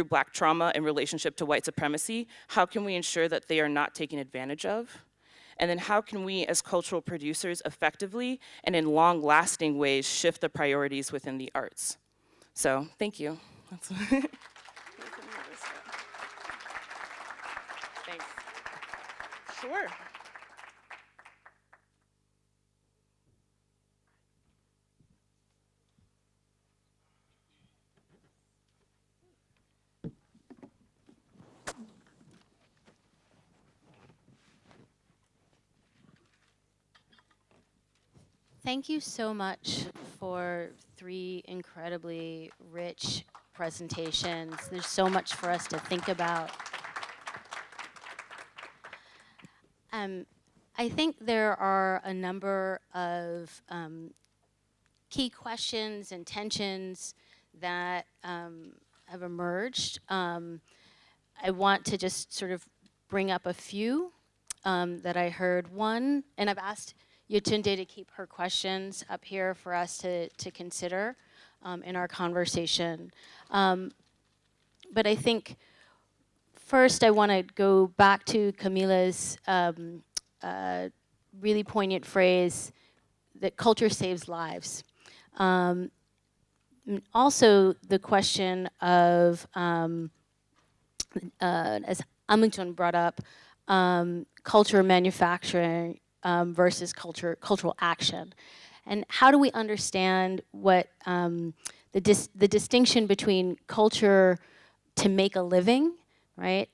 black trauma in relationship to white supremacy, how can we ensure that they are not taken advantage of? And then how can we as cultural producers effectively and in long-lasting ways shift the priorities within the arts? So, thank you. Thanks. Sure. Thank you so much for 3 incredibly rich presentations. There's so much for us to think about. I think there are a number of key questions and tensions that have emerged. I want to just sort of bring up a few that I heard. One, and I've asked Yetunde to keep her questions up here for us to consider in our conversation. But I think first I want to go back to Camila's really poignant phrase that culture saves lives. Also the question of, as Hamilton brought up, culture manufacturing versus cultural action. And how do we understand what the distinction between culture to make a living, right,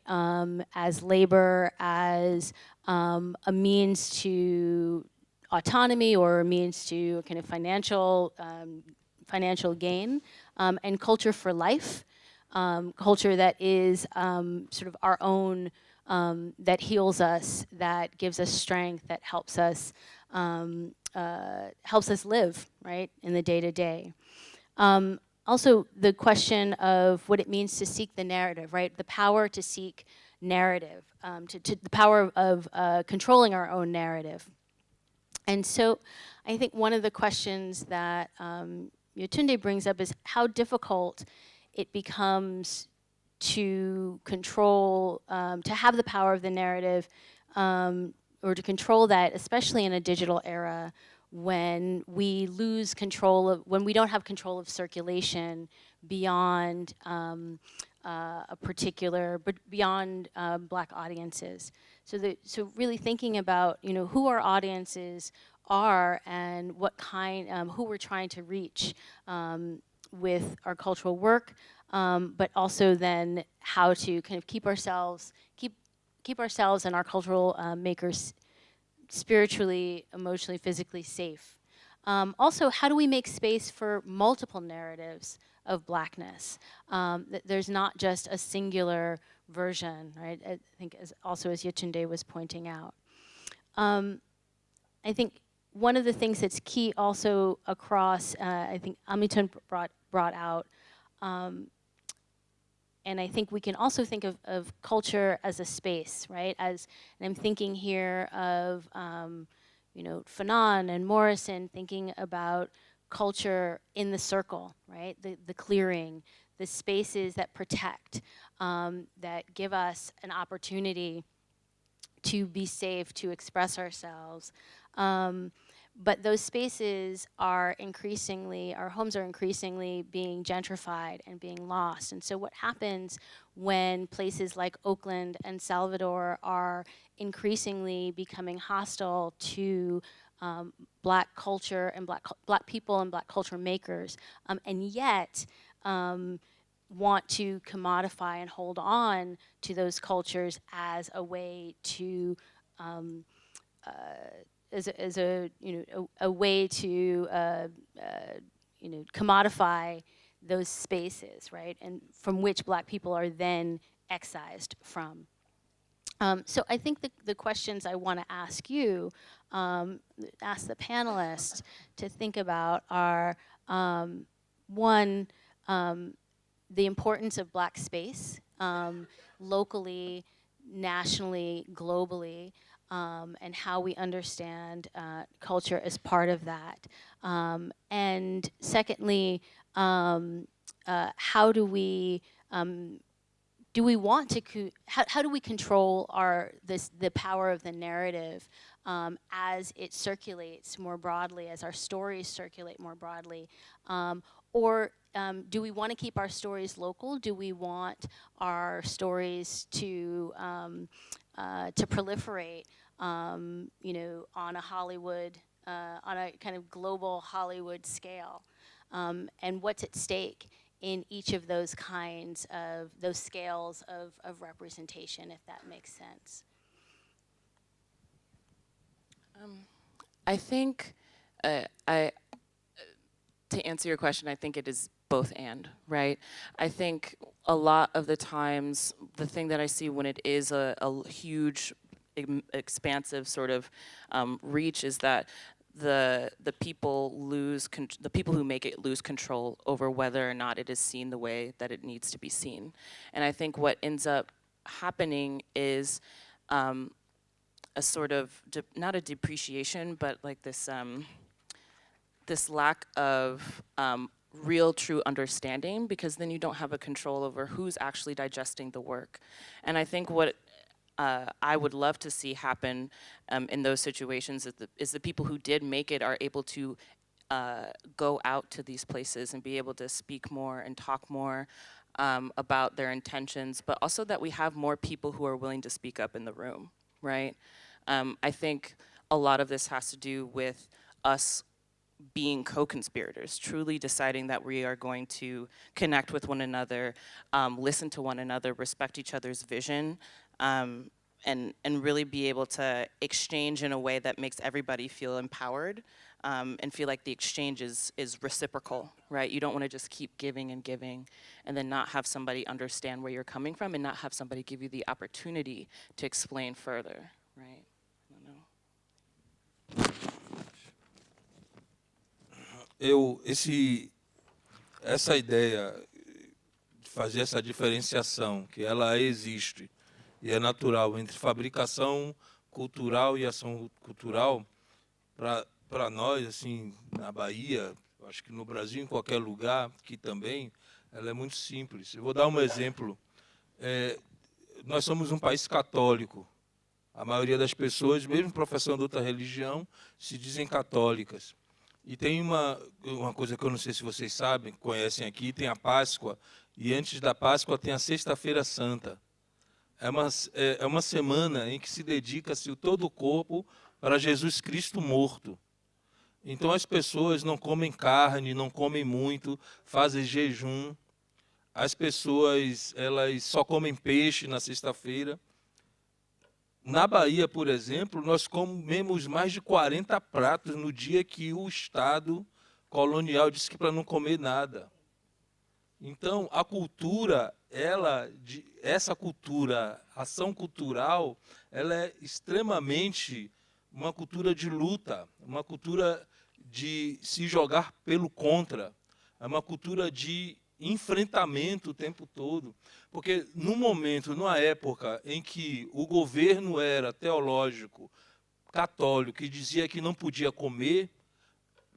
as labor, as a means to autonomy or a means to kind of financial gain, and culture for life, culture that is sort of our own, that heals us, that gives us strength, that helps us live, right, in the day-to-day. Also, the question of what it means to seek the narrative, right? The power to seek narrative, to the power of controlling our own narrative. And so I think one of the questions that Yetunde brings up is how difficult it becomes to control, to have the power of the narrative, or to control that, especially in a digital era, when we lose control of, when we don't have control of circulation beyond a particular, but beyond Black audiences. So really thinking about, you know, who our audiences are and what kind, who we're trying to reach with our cultural work, but also then how to kind of keep ourselves and our cultural makers spiritually, emotionally, physically safe. Also, how do we make space for multiple narratives of Blackness? There's not just a singular version, right? I think as Yetunde was pointing out. I think one of the things that's key also across, I think Amitun brought out, and I think we can also think of culture as a space, right? And I'm thinking here of, you know, Fanon and Morrison thinking about culture in the circle, right? The clearing, the spaces that protect, that give us an opportunity to be safe, to express ourselves. But those spaces are increasingly, our homes are increasingly being gentrified and being lost. And so what happens when places like Oakland and Salvador are increasingly becoming hostile to Black culture and Black people and Black culture makers, and yet want to commodify and hold on to those cultures as a way to as a you know a way to you know commodify those spaces, right, and from which Black people are then excised from. So I think the questions I want to ask you, ask the panelists to think about are one, the importance of Black space locally, nationally, globally. And how we understand culture as part of that. And secondly, how do we want to, how do we control the power of the narrative as it circulates more broadly, as our stories circulate more broadly? Or do we want to keep our stories local? Do we want our stories to proliferate, you know, on a Hollywood, on a kind of global Hollywood scale? And what's at stake in each of those kinds of, those scales of representation, if that makes sense? I think, to answer your question, I think it is both and, right? I think a lot of the times, the thing that I see when it is a huge, expansive sort of reach is that the people the people who make it lose control over whether or not it is seen the way that it needs to be seen. And I think what ends up happening is a sort of, not a depreciation, but like this, this lack of real, true understanding, because then you don't have a control over who's actually digesting the work. And I think what I would love to see happen in those situations is the people who did make it are able to go out to these places and be able to speak more and talk more about their intentions, but also that we have more people who are willing to speak up in the room, right? I think a lot of this has to do with us being co-conspirators, truly deciding that we are going to connect with one another, listen to one another, respect each other's vision, and really be able to exchange in a way that makes everybody feel empowered, and feel like the exchange is reciprocal, right? You don't want to just keep giving and giving and then not have somebody understand where you're coming from and not have somebody give you the opportunity to explain further, right? I don't know. Essa ideia de fazer essa diferenciação, que ela existe, e é natural. Entre fabricação cultural e ação cultural, para nós, assim, na Bahia, acho que no Brasil, em qualquer lugar, aqui também, ela é muito simples. Eu vou dar um exemplo. Nós somos um país católico. A maioria das pessoas, mesmo professando outra religião, se dizem católicas. E tem uma coisa que eu não sei se vocês sabem, conhecem aqui, tem a Páscoa, e antes da Páscoa tem a Sexta-feira Santa. É uma semana em que se dedica-se todo o corpo para Jesus Cristo morto. Então as pessoas não comem carne, não comem muito, fazem jejum. As pessoas elas só comem peixe na sexta-feira. Na Bahia, por exemplo, nós comemos mais de 40 pratos no dia que o Estado colonial disse que para não comer nada. Então, a cultura, essa cultura, ação cultural, ela é extremamente uma cultura de luta, uma cultura de se jogar pelo contra, é uma cultura de enfrentamento o tempo todo. Porque numa época em que o governo era teológico, católico, e dizia que não podia comer,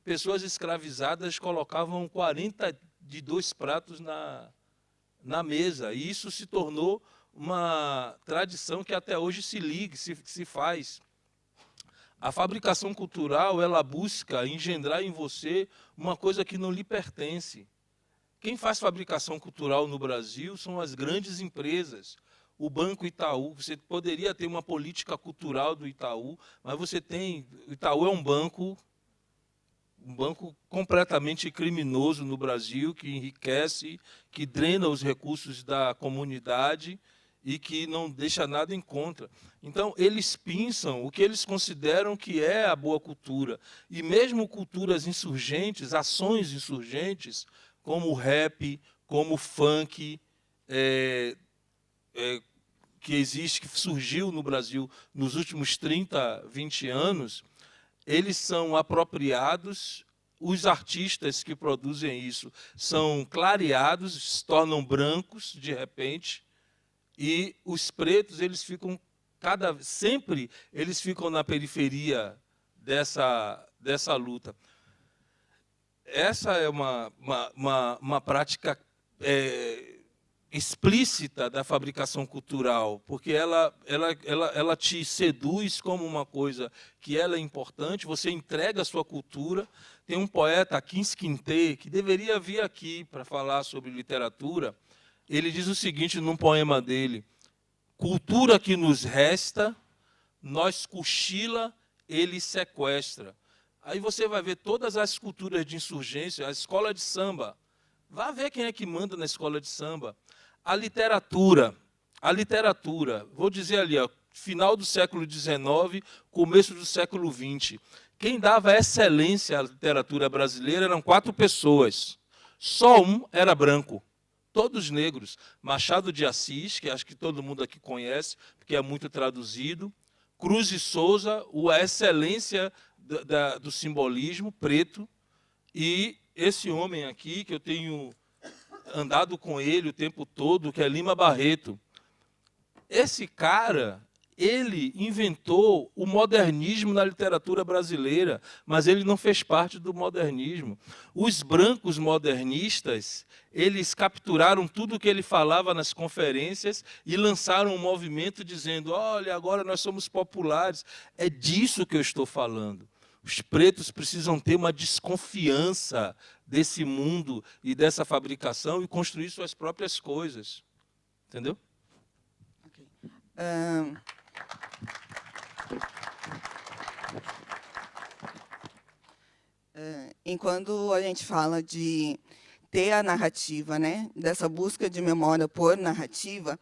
pessoas escravizadas colocavam 42 pratos na mesa. E isso se tornou uma tradição que até hoje se faz. A fabricação cultural, ela busca engendrar em você uma coisa que não lhe pertence. Quem faz fabricação cultural no Brasil são as grandes empresas. O Banco Itaú, você poderia ter uma política cultural do Itaú, mas você tem... O Itaú é um banco completamente criminoso no Brasil, que enriquece, que drena os recursos da comunidade e que não deixa nada em conta. Então, eles pinçam o que eles consideram que é a boa cultura. E mesmo culturas insurgentes, ações insurgentes, como o rap, como o funk, que existe, que surgiu no Brasil nos últimos 30, 20 anos, eles são apropriados, os artistas que produzem isso são clareados, se tornam brancos de repente, e os pretos eles ficam sempre eles ficam na periferia dessa luta. Essa é uma prática explícita da fabricação cultural, porque ela te seduz como uma coisa que ela é importante, você entrega a sua cultura. Tem um poeta, Kins Quintê, que deveria vir aqui para falar sobre literatura. Ele diz o seguinte num poema dele: cultura que nos resta, nós cochila, ele sequestra. Aí você vai ver todas as culturas de insurgência, a escola de samba. Vá ver quem é que manda na escola de samba. A literatura, vou dizer ali, ó, final do século XIX, começo do século XX. Quem dava excelência à literatura brasileira eram 4 pessoas. Só um era branco, todos negros. Machado de Assis, que acho que todo mundo aqui conhece, porque é muito traduzido. Cruz e Souza, a excelência do simbolismo preto, e esse homem aqui, que eu tenho andado com ele o tempo todo, que é Lima Barreto. Esse cara, ele inventou o modernismo na literatura brasileira, mas ele não fez parte do modernismo. Os brancos modernistas, eles capturaram tudo o que ele falava nas conferências e lançaram um movimento dizendo: olha, agora nós somos populares. É disso que eu estou falando. Os pretos precisam ter uma desconfiança desse mundo e dessa fabricação e construir suas próprias coisas. Entendeu? Okay. Enquanto a gente fala de ter a narrativa, né, dessa busca de memória por narrativa,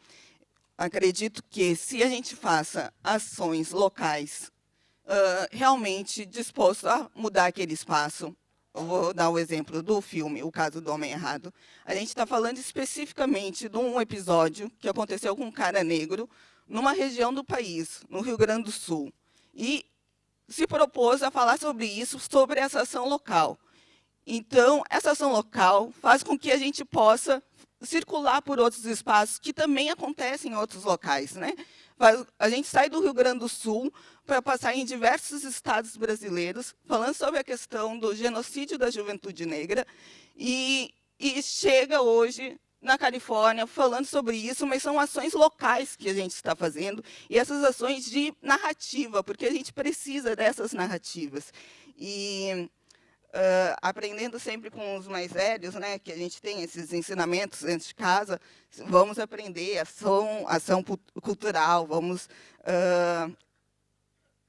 acredito que se a gente faça ações locais realmente disposto a mudar aquele espaço. Eu vou dar o exemplo do filme, O Caso do Homem Errado. A gente está falando especificamente de um episódio que aconteceu com um cara negro numa região do país, no Rio Grande do Sul. E se propôs a falar sobre isso, sobre essa ação local. Então, essa ação local faz com que a gente possa circular por outros espaços que também acontecem em outros locais, né? A gente sai do Rio Grande do Sul para passar em diversos estados brasileiros, falando sobre a questão do genocídio da juventude negra, e chega hoje na Califórnia falando sobre isso, mas são ações locais que a gente está fazendo, e essas ações de narrativa, porque a gente precisa dessas narrativas. E aprendendo sempre com os mais velhos, né, que a gente tem esses ensinamentos dentro de casa, vamos aprender ação cultural, vamos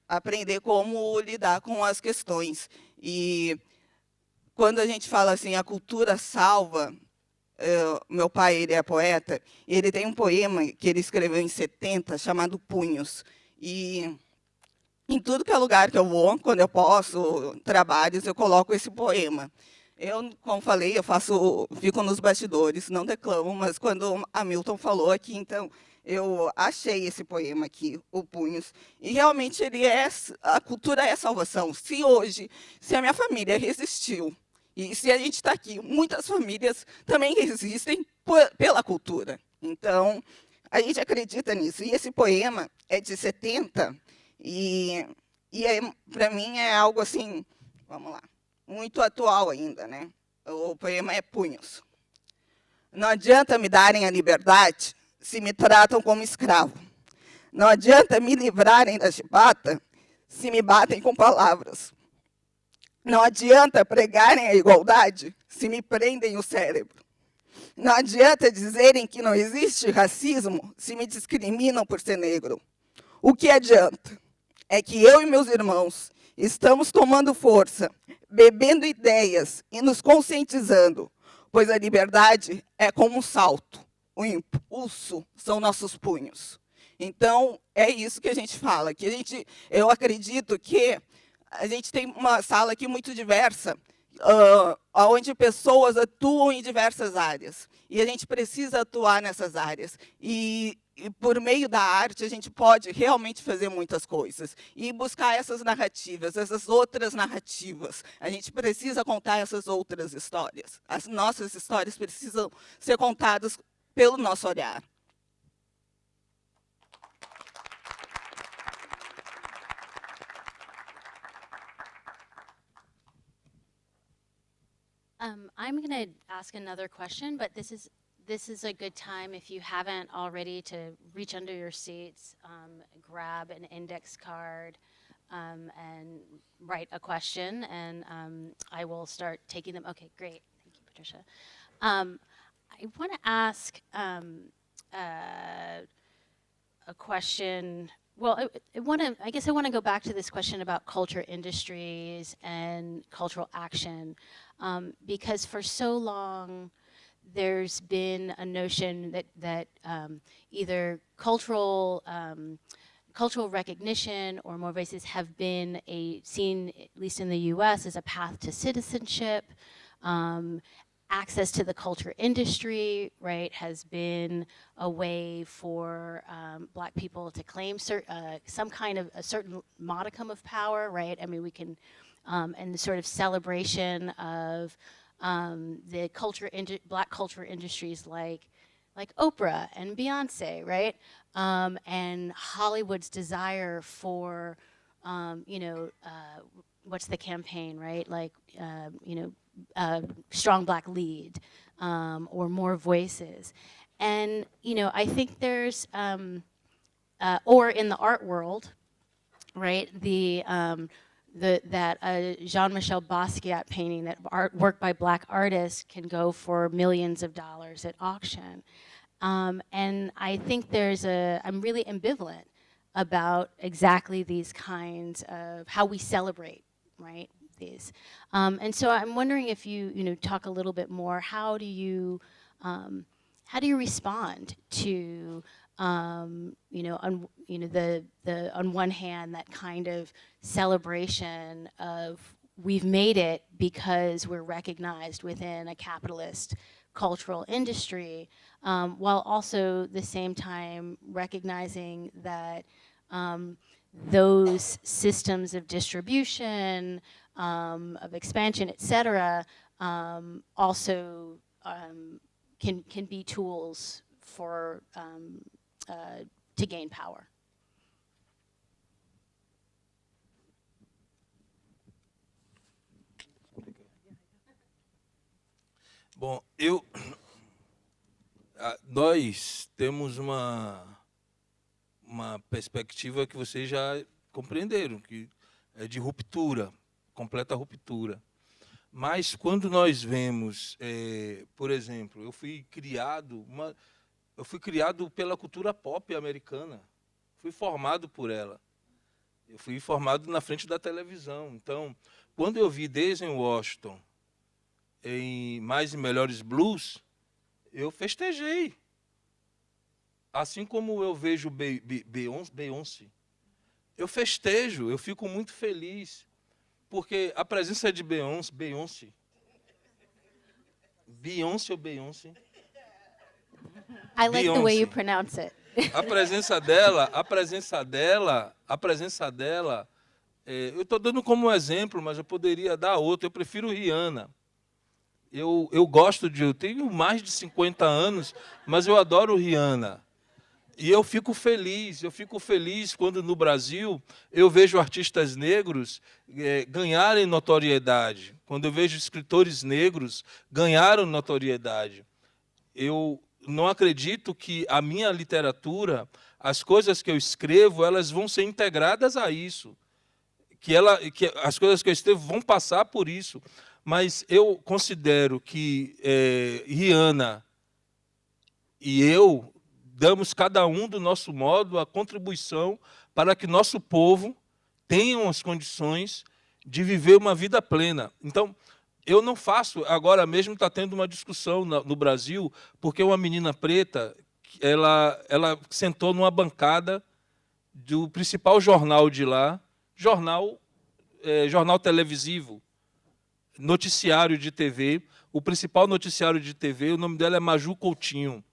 aprender como lidar com as questões. E quando a gente fala assim, a cultura salva, meu pai, ele é poeta, e ele tem um poema que ele escreveu em 70, chamado Punhos. E em tudo que é lugar que eu vou, quando eu posso, trabalhos, eu coloco esse poema. Eu, como falei, fico nos bastidores, não declamo, mas quando a Milton falou aqui, então, eu achei esse poema aqui, o Punhos, e realmente a cultura é salvação. Se a minha família resistiu, e se a gente está aqui, muitas famílias também resistem pela cultura. Então, a gente acredita nisso. E esse poema é de 70, e para mim é algo assim, vamos lá, muito atual ainda, né? O poema é Punhos. Não adianta me darem a liberdade se me tratam como escravo. Não adianta me livrarem da chibata se me batem com palavras. Não adianta pregarem a igualdade se me prendem o cérebro. Não adianta dizerem que não existe racismo se me discriminam por ser negro. O que adianta é que eu e meus irmãos estamos tomando força, bebendo ideias e nos conscientizando, pois a liberdade é como um salto, o impulso são nossos punhos. Então, é isso que a gente fala, eu acredito que a gente tem uma sala aqui muito diversa, onde pessoas atuam em diversas áreas, e a gente precisa atuar nessas áreas. E por meio da arte, a gente pode realmente fazer muitas coisas. E buscar essas narrativas, essas outras narrativas. A gente precisa contar essas outras histórias. As nossas histórias precisam ser contadas pelo nosso olhar. I'm going to ask another question, but this is a good time, if you haven't already, to reach under your seats, grab an index card, and write a question, and I will start taking them. Okay, great. Thank you, Patricia. I want to ask a question. Well, I guess I want to go back to this question about culture industries and cultural action, because for so long there's been a notion that either cultural recognition or more voices have been seen, at least in the U.S., as a path to citizenship. Access to the culture industry, right, has been a way for Black people to claim some kind of a certain modicum of power, right? I mean, we can, and the sort of celebration of the Black culture industries like Oprah and Beyonce, right? And Hollywood's desire for, what's the campaign, right? Like, strong Black lead, or more voices. And, I think there's, or in the art world, right, that Jean-Michel Basquiat painting, that work by Black artists can go for millions of dollars at auction. And I think I'm really ambivalent about exactly these kinds of how we celebrate, right, these. And so I'm wondering if you talk a little bit more, how do you respond to on one hand, that kind of celebration of we've made it because we're recognized within a capitalist cultural industry, while also at the same time recognizing that those systems of distribution, of expansion, et cetera, also can be tools for to gain power. Bom, nós temos uma perspectiva que vocês já compreenderam, que é de ruptura, completa ruptura. Mas quando nós vemos, por exemplo, eu fui criado pela cultura pop americana, fui formado por ela. Eu fui formado na frente da televisão. Então, quando eu vi Denzel Washington em Mais e Melhores Blues, eu festejei. Assim como eu vejo Beyoncé, eu festejo, eu fico muito feliz, porque a presença de Beyoncé ou Beyoncé? I like the way Beyoncé. you pronounce it. A presença dela, eu estou dando como exemplo, mas eu poderia dar outro. Eu prefiro Rihanna. Eu tenho mais de 50 anos, mas eu adoro Rihanna. E eu fico feliz quando no Brasil eu vejo artistas negros ganharem notoriedade, quando eu vejo escritores negros ganharem notoriedade. Eu não acredito que a minha literatura, as coisas que eu escrevo, elas vão ser integradas a isso, que as coisas que eu escrevo vão passar por isso. Mas eu considero que Rihanna e eu damos cada um do nosso modo a contribuição para que nosso povo tenha as condições de viver uma vida plena. Então, eu não faço, agora mesmo está tendo uma discussão no Brasil, porque uma menina preta, ela sentou numa bancada do principal jornal de lá, jornal televisivo, noticiário de TV, o principal noticiário de TV, o nome dela é Maju Coutinho.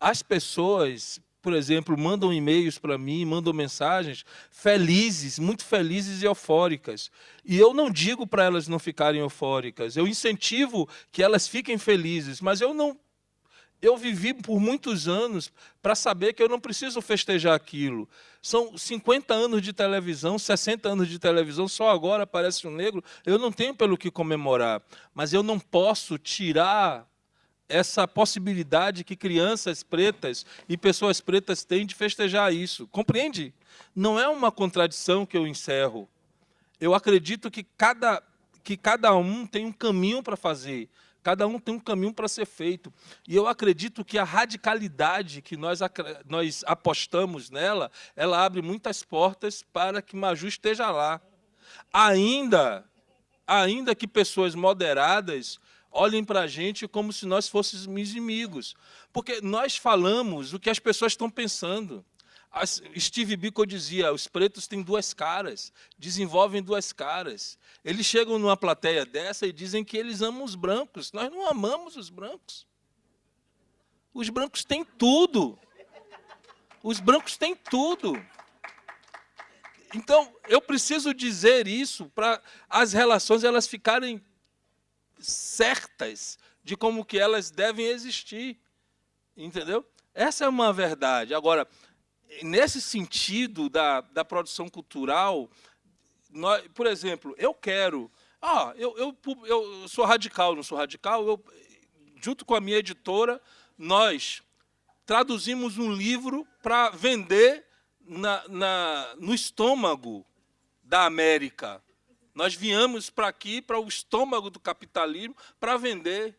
As pessoas, por exemplo, mandam e-mails para mim, mandam mensagens felizes, muito felizes e eufóricas. E eu não digo para elas não ficarem eufóricas, eu incentivo que elas fiquem felizes, mas eu vivi por muitos anos para saber que eu não preciso festejar aquilo. São 50 anos de televisão, 60 anos de televisão, só agora aparece um negro, eu não tenho pelo que comemorar. Mas eu não posso tirar essa possibilidade que crianças pretas e pessoas pretas têm de festejar isso. Compreende? Não é uma contradição que eu encerro. Eu acredito que cada um tem um caminho para fazer. Cada um tem um caminho para ser feito. E eu acredito que a radicalidade que nós apostamos nela, ela abre muitas portas para que Maju esteja lá. Ainda que pessoas moderadas olhem para a gente como se nós fôssemos inimigos. Porque nós falamos o que as pessoas estão pensando. Steve Biko dizia, os pretos têm duas caras, desenvolvem duas caras. Eles chegam numa plateia dessa e dizem que eles amam os brancos. Nós não amamos os brancos. Os brancos têm tudo. Os brancos têm tudo. Então, eu preciso dizer isso para as relações elas ficarem certas de como que elas devem existir. Entendeu? Essa é uma verdade. Agora, nesse sentido da produção cultural, por exemplo, eu quero... eu sou radical, não sou radical? Junto com a minha editora, nós traduzimos um livro para vender no estômago da América. Nós viemos para aqui, para o estômago do capitalismo, para vender.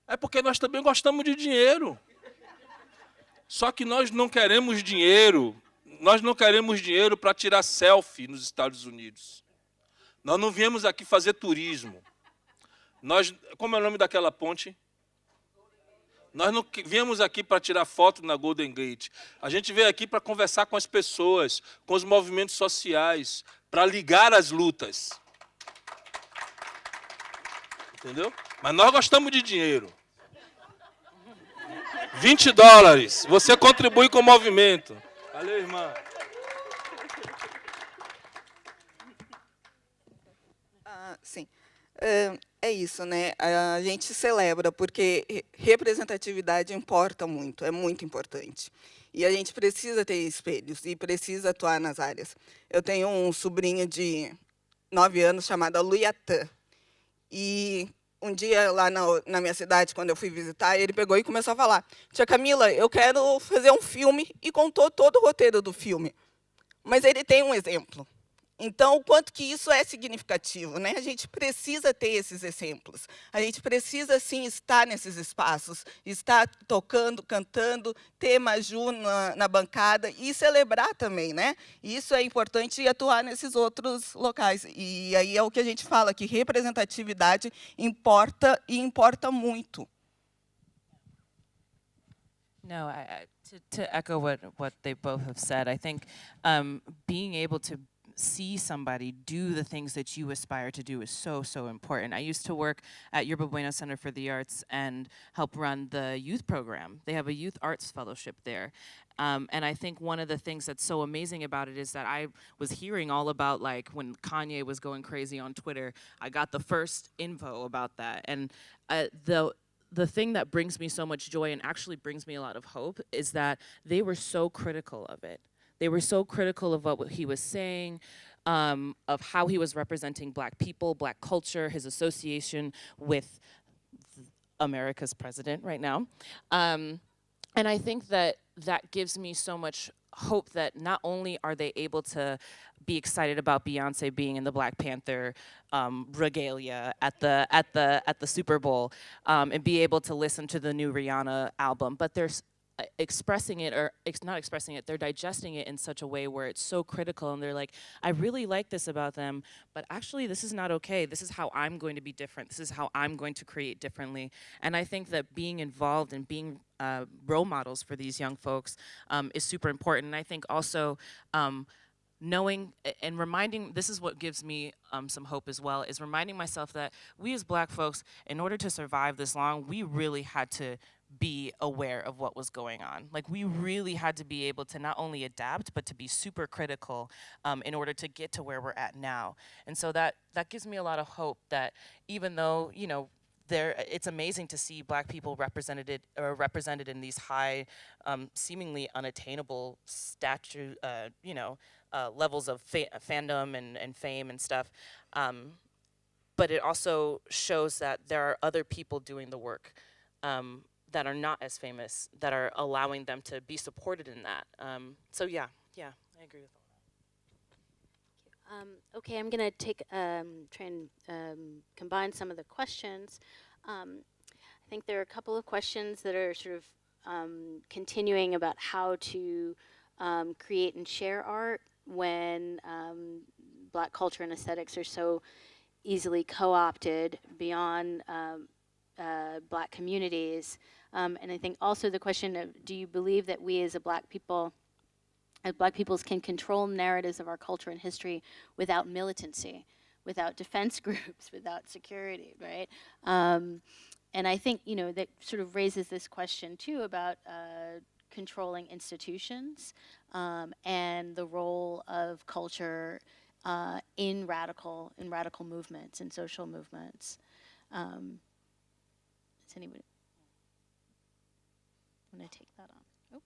É porque nós também gostamos de dinheiro. Só que nós não queremos dinheiro. Nós não queremos dinheiro para tirar selfie nos Estados Unidos. Nós não viemos aqui fazer turismo. Como é o nome daquela ponte? Nós não viemos aqui para tirar foto na Golden Gate. A gente veio aqui para conversar com as pessoas, com os movimentos sociais, para ligar as lutas. Entendeu? Mas nós gostamos de dinheiro. $20. Você contribui com o movimento. Valeu, irmã. Sim. É isso, né? A gente celebra porque representatividade importa muito, é muito importante. E a gente precisa ter espelhos e precisa atuar nas áreas. Eu tenho um sobrinho de 9 anos chamado Luiatã. E um dia, lá na minha cidade, quando eu fui visitar, ele pegou e começou a falar: Tia Camila, eu quero fazer um filme, e contou todo o roteiro do filme. Mas ele tem um exemplo. Então, o quanto que isso é significativo, né? A gente precisa ter esses exemplos. A gente precisa, sim, estar nesses espaços, estar tocando, cantando, ter Maju na bancada e celebrar também, né? Isso é importante e atuar nesses outros locais. E aí é o que a gente fala, que representatividade importa e importa muito. No, to echo what they both have said, I think being able to see somebody do the things that you aspire to do is so, so important. I used to work at Yerba Buena Center for the Arts and help run the youth program. They have a youth arts fellowship there. And I think one of the things that's so amazing about it is that I was hearing all about, like, when Kanye was going crazy on Twitter, I got the first info about that. And the thing that brings me so much joy and actually brings me a lot of hope is that they were so critical of it. They were so critical of what he was saying, of how he was representing Black people, Black culture, his association with America's president right now. And I think that that gives me so much hope that not only are they able to be excited about Beyonce being in the Black Panther regalia at the Super Bowl and be able to listen to the new Rihanna album, but they're expressing it, or not expressing it, they're digesting it in such a way where it's so critical, and they're like, I really like this about them, but actually this is not okay. This is how I'm going to be different. This is how I'm going to create differently. And I think that being involved and being role models for these young folks is super important. And I think also knowing and reminding, this is what gives me some hope as well, is reminding myself that we as Black folks, in order to survive this long, we really had to be aware of what was going on. Like, we really had to be able to not only adapt, but to be super critical in order to get to where we're at now. And so that gives me a lot of hope that even though, you know, it's amazing to see Black people represented in these high, seemingly unattainable levels of fandom and fame and stuff. But it also shows that there are other people doing the work that are not as famous, that are allowing them to be supported in that. So yeah, I agree with all that. Okay, I'm gonna try and combine some of the questions. I think there are a couple of questions that are sort of continuing about how to create and share art when Black culture and aesthetics are so easily co-opted beyond Black communities. And I think also the question of, do you believe that we as Black peoples can control narratives of our culture and history without militancy, without defense groups, without security, right? And I think, you know, that sort of raises this question too about controlling institutions and the role of culture in radical movements and social movements. Does anybody want to take that on? Oh.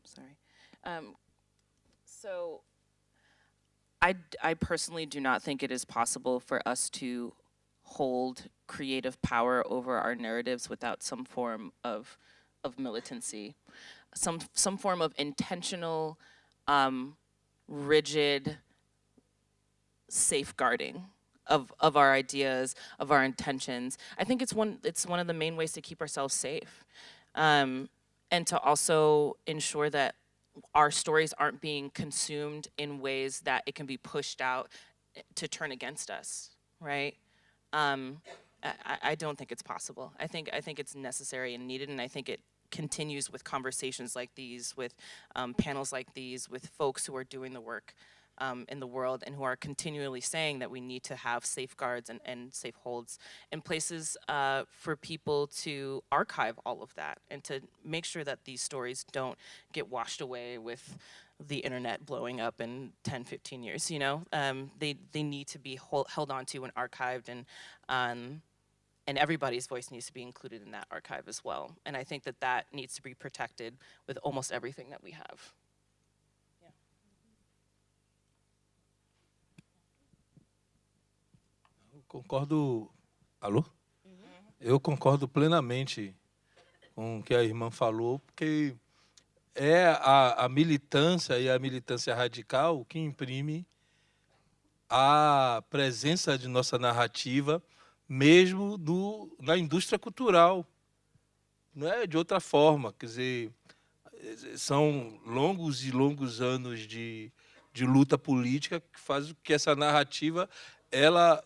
Sorry. So I personally do not think it is possible for us to hold creative power over our narratives without some form of militancy, some form of intentional, rigid safeguarding of our ideas, of our intentions. I think it's one of the main ways to keep ourselves safe, and to also ensure that our stories aren't being consumed in ways that it can be pushed out to turn against us, right? I don't think it's possible. I think it's necessary and needed, and I think it continues with conversations like these, with panels like these, with folks who are doing the work in the world and who are continually saying that we need to have safeguards and safe holds in places for people to archive all of that and to make sure that these stories don't get washed away with the internet blowing up in 10, 15 years, you know? They need to be held onto and archived, and everybody's voice needs to be included in that archive as well. And I think that that needs to be protected with almost everything that we have. Eu concordo. Alô? Eu concordo plenamente com o que a irmã falou, porque é a militância e a militância radical que imprime a presença de nossa narrativa, mesmo na indústria cultural. Não é de outra forma, quer dizer, são longos e longos anos de luta política que faz que essa narrativa ela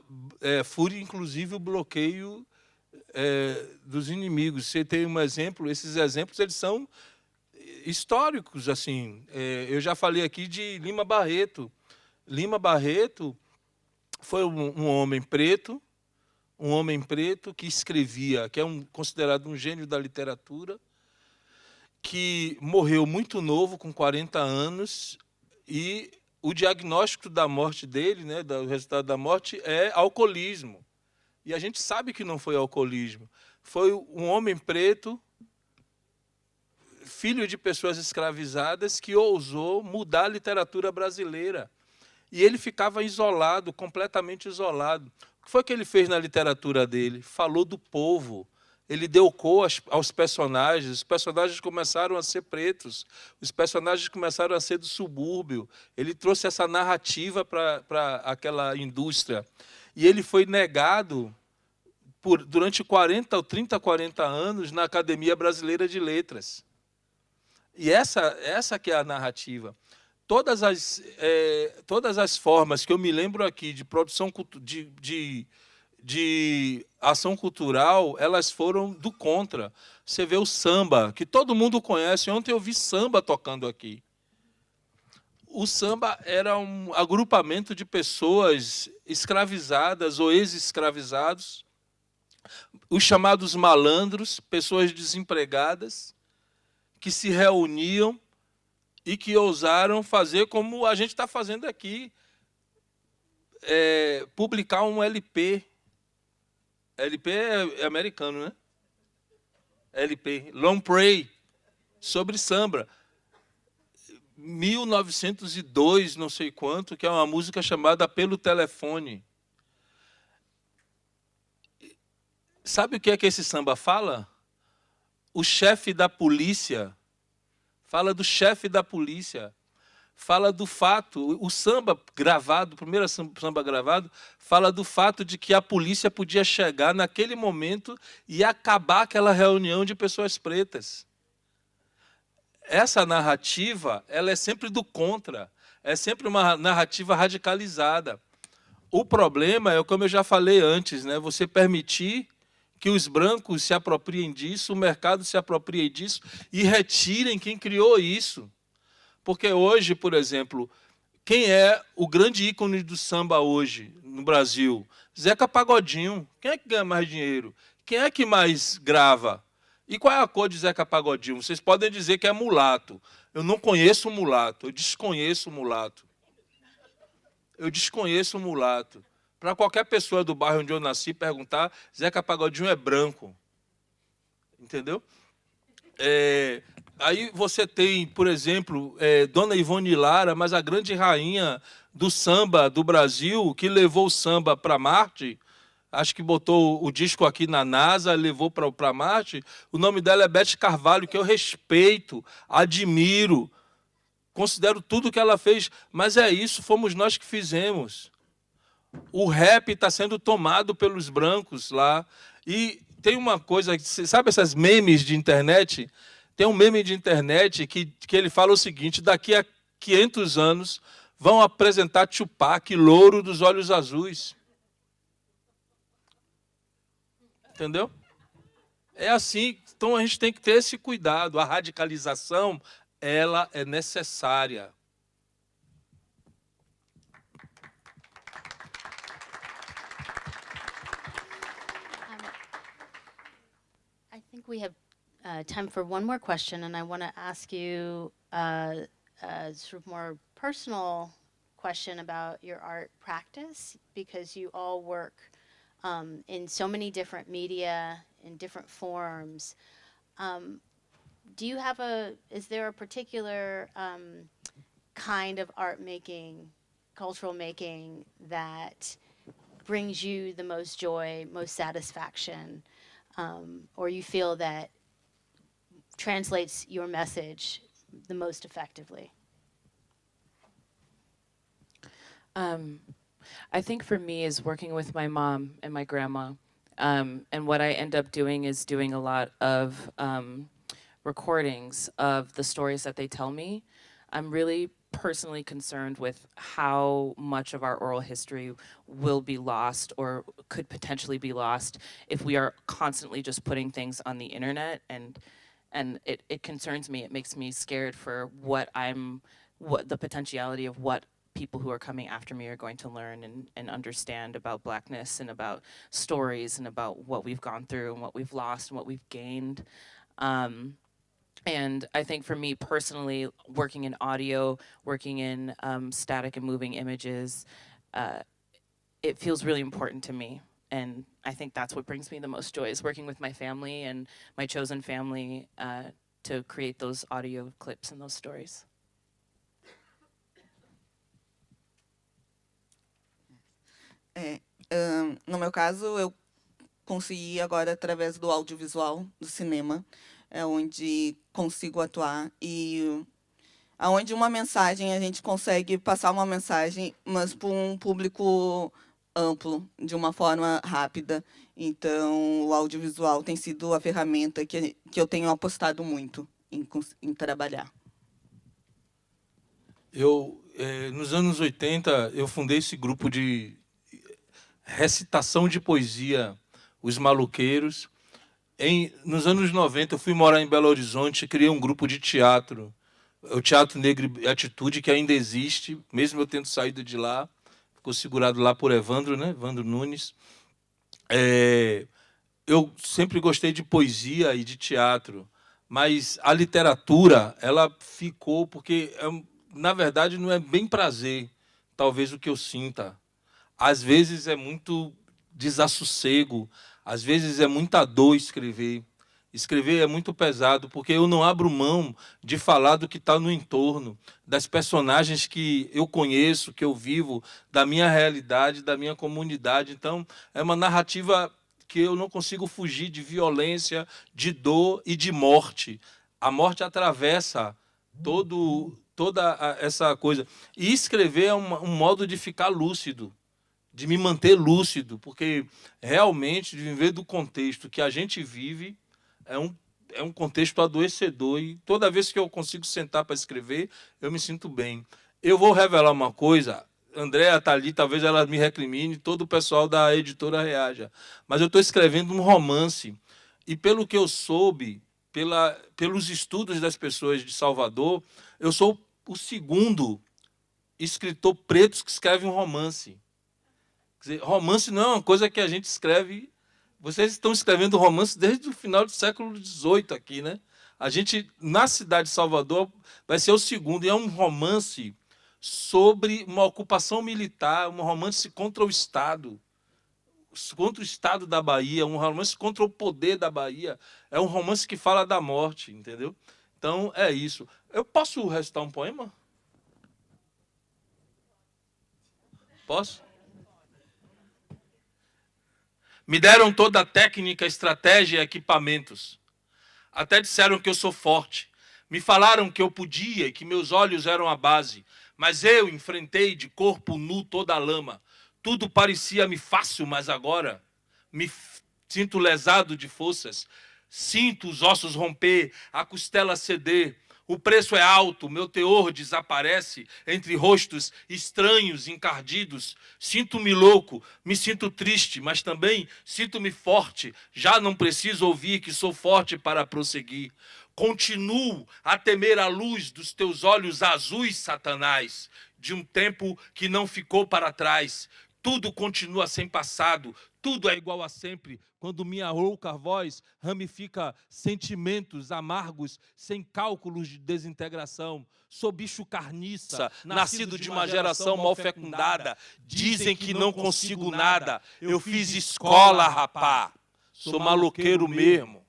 fure, inclusive, o bloqueio dos inimigos. Você tem um exemplo, esses exemplos eles são históricos, assim. Eu já falei aqui de Lima Barreto. Lima Barreto foi um homem preto que escrevia, que é considerado um gênio da literatura, que morreu muito novo, com 40 anos, e o diagnóstico da morte dele, né, do resultado da morte, é alcoolismo. E a gente sabe que não foi alcoolismo. Foi um homem preto, filho de pessoas escravizadas, que ousou mudar a literatura brasileira. E ele ficava isolado, completamente isolado. O que foi que ele fez na literatura dele? Falou do povo. Ele deu cor aos personagens. Os personagens começaram a ser pretos. Os personagens começaram a ser do subúrbio. Ele trouxe essa narrativa para aquela indústria. E ele foi negado durante 40 anos na Academia Brasileira de Letras. E essa que é a narrativa. Todas as formas que eu me lembro aqui de produção de ação cultural, elas foram do contra. Você vê o samba, que todo mundo conhece. Ontem eu vi samba tocando aqui. O samba era um agrupamento de pessoas escravizadas ou ex-escravizados, os chamados malandros, pessoas desempregadas, que se reuniam e que ousaram fazer como a gente está fazendo aqui, publicar um LP. LP é americano, né? LP, Long Play, sobre samba. 1902, não sei quanto, que é uma música chamada Pelo Telefone. Sabe o que é que esse samba fala? O chefe da polícia, fala do chefe da polícia, fala do fato, o samba gravado, o primeiro samba gravado, fala do fato de que a polícia podia chegar naquele momento e acabar aquela reunião de pessoas pretas. Essa narrativa, ela é sempre do contra, é sempre uma narrativa radicalizada. O problema é, como eu já falei antes, né, você permitir que os brancos se apropriem disso, o mercado se aproprie disso e retirem quem criou isso. Porque hoje, por exemplo, quem é o grande ícone do samba hoje no Brasil? Zeca Pagodinho. Quem é que ganha mais dinheiro? Quem é que mais grava? E qual é a cor de Zeca Pagodinho? Vocês podem dizer que é mulato. Eu não conheço o mulato, eu desconheço o mulato. Eu desconheço o mulato. Para qualquer pessoa do bairro onde eu nasci perguntar, Zeca Pagodinho é branco. Entendeu? Aí você tem, por exemplo, Dona Ivone Lara, mas a grande rainha do samba do Brasil, que levou o samba para Marte, acho que botou o disco aqui na NASA, levou para Marte, o nome dela é Beth Carvalho, que eu respeito, admiro, considero tudo que ela fez, mas é isso, fomos nós que fizemos. O rap está sendo tomado pelos brancos lá. E tem uma coisa, sabe essas memes de internet? Tem um meme de internet que ele fala o seguinte: daqui a 500 anos vão apresentar Tupac, louro dos olhos azuis. Entendeu? É assim, então a gente tem que ter esse cuidado. A radicalização, ela é necessária. I think we have time for one more question, and I want to ask you a sort of more personal question about your art practice, because you all work in so many different media, in different forms. Do you have is there a particular kind of art making, cultural making, that brings you the most joy, most satisfaction, or you feel that translates your message the most effectively? I think for me is working with my mom and my grandma. And what I end up doing is doing a lot of recordings of the stories that they tell me. I'm really personally concerned with how much of our oral history will be lost or could potentially be lost if we are constantly just putting things on the internet, and it concerns me. It makes me scared for what the potentiality of what people who are coming after me are going to learn and understand about Blackness and about stories and about what we've gone through and what we've lost and what we've gained. And I think for me personally, working in audio, working in static and moving images, it feels really important to me. And I think that's what brings me the most joy, is working with my family and my chosen family to create those audio clips and those stories. No meu caso, eu consegui agora, através do audiovisual, do cinema, onde consigo atuar e aonde uma mensagem, a gente consegue passar uma mensagem, mas para um público amplo, de uma forma rápida. Então, o audiovisual tem sido a ferramenta que eu tenho apostado muito em trabalhar. Nos anos 80, eu fundei esse grupo de recitação de poesia, Os Maluqueiros. Nos anos 90, eu fui morar em Belo Horizonte e criei um grupo de teatro, o Teatro Negro e Atitude, que ainda existe, mesmo eu tendo saído de lá. Ficou segurado lá por Evandro, né? Evandro Nunes. Eu sempre gostei de poesia e de teatro, mas a literatura, ela ficou porque, na verdade, não é bem prazer, talvez, o que eu sinta. Às vezes é muito desassossego, às vezes é muita dor escrever. Escrever é muito pesado, porque eu não abro mão de falar do que está no entorno, das personagens que eu conheço, que eu vivo, da minha realidade, da minha comunidade. Então, é uma narrativa que eu não consigo fugir de violência, de dor e de morte. A morte atravessa toda essa coisa. E escrever é um modo de ficar lúcido, de me manter lúcido, porque realmente de viver do contexto que a gente vive é um contexto adoecedor, e toda vez que eu consigo sentar para escrever, eu me sinto bem. Eu vou revelar uma coisa, Andréa está ali, talvez ela me recrimine, todo o pessoal da editora reaja, mas eu estou escrevendo um romance, e pelo que eu soube, pelos estudos das pessoas de Salvador, eu sou o segundo escritor preto que escreve um romance. Quer dizer, romance não é uma coisa que a gente escreve. Vocês estão escrevendo romance desde o final do século XVIII aqui, né? A gente, na cidade de Salvador, vai ser o segundo, e é um romance sobre uma ocupação militar, um romance contra o Estado da Bahia, um romance contra o poder da Bahia, é um romance que fala da morte, entendeu? Então, é isso. Eu posso recitar um poema? Posso? Me deram toda a técnica, estratégia e equipamentos. Até disseram que eu sou forte. Me falaram que eu podia e que meus olhos eram a base. Mas eu enfrentei de corpo nu toda a lama. Tudo parecia-me fácil, mas agora me sinto lesado de forças. Sinto os ossos romper, a costela ceder. O preço é alto, meu teor desaparece entre rostos estranhos, encardidos. Sinto-me louco, me sinto triste, mas também sinto-me forte. Já não preciso ouvir que sou forte para prosseguir. Continuo a temer a luz dos teus olhos azuis, Satanás, de um tempo que não ficou para trás. Tudo continua sem passado, Tudo é igual a sempre, quando minha rouca voz ramifica sentimentos amargos, sem cálculos de desintegração. Sou bicho carniça, nascido de uma geração mal fecundada. Dizem que não consigo nada, eu fiz escola, rapá. Sou maloqueiro mesmo.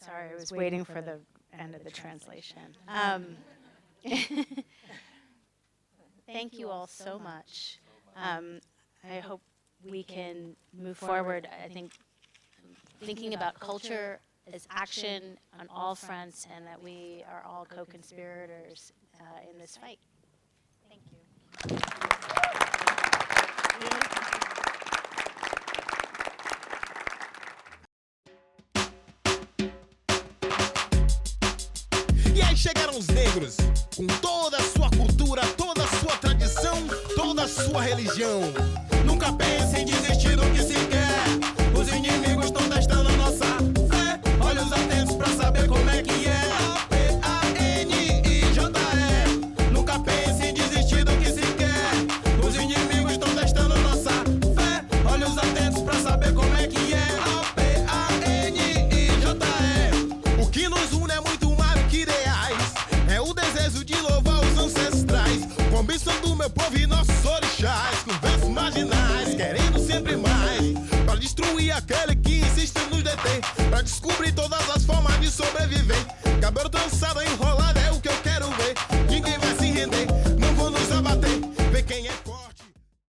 Sorry, I was waiting for the end of the translation. Thank you all so much. I hope we can move forward. I think thinking about culture as action on all fronts, and that we are all co-conspirators in this fight. Thank you. E aí chegaram os negros, com toda a sua cultura, toda a sua tradição, toda a sua religião. Nunca pense em desistir do que se quer, os inimigos estão testando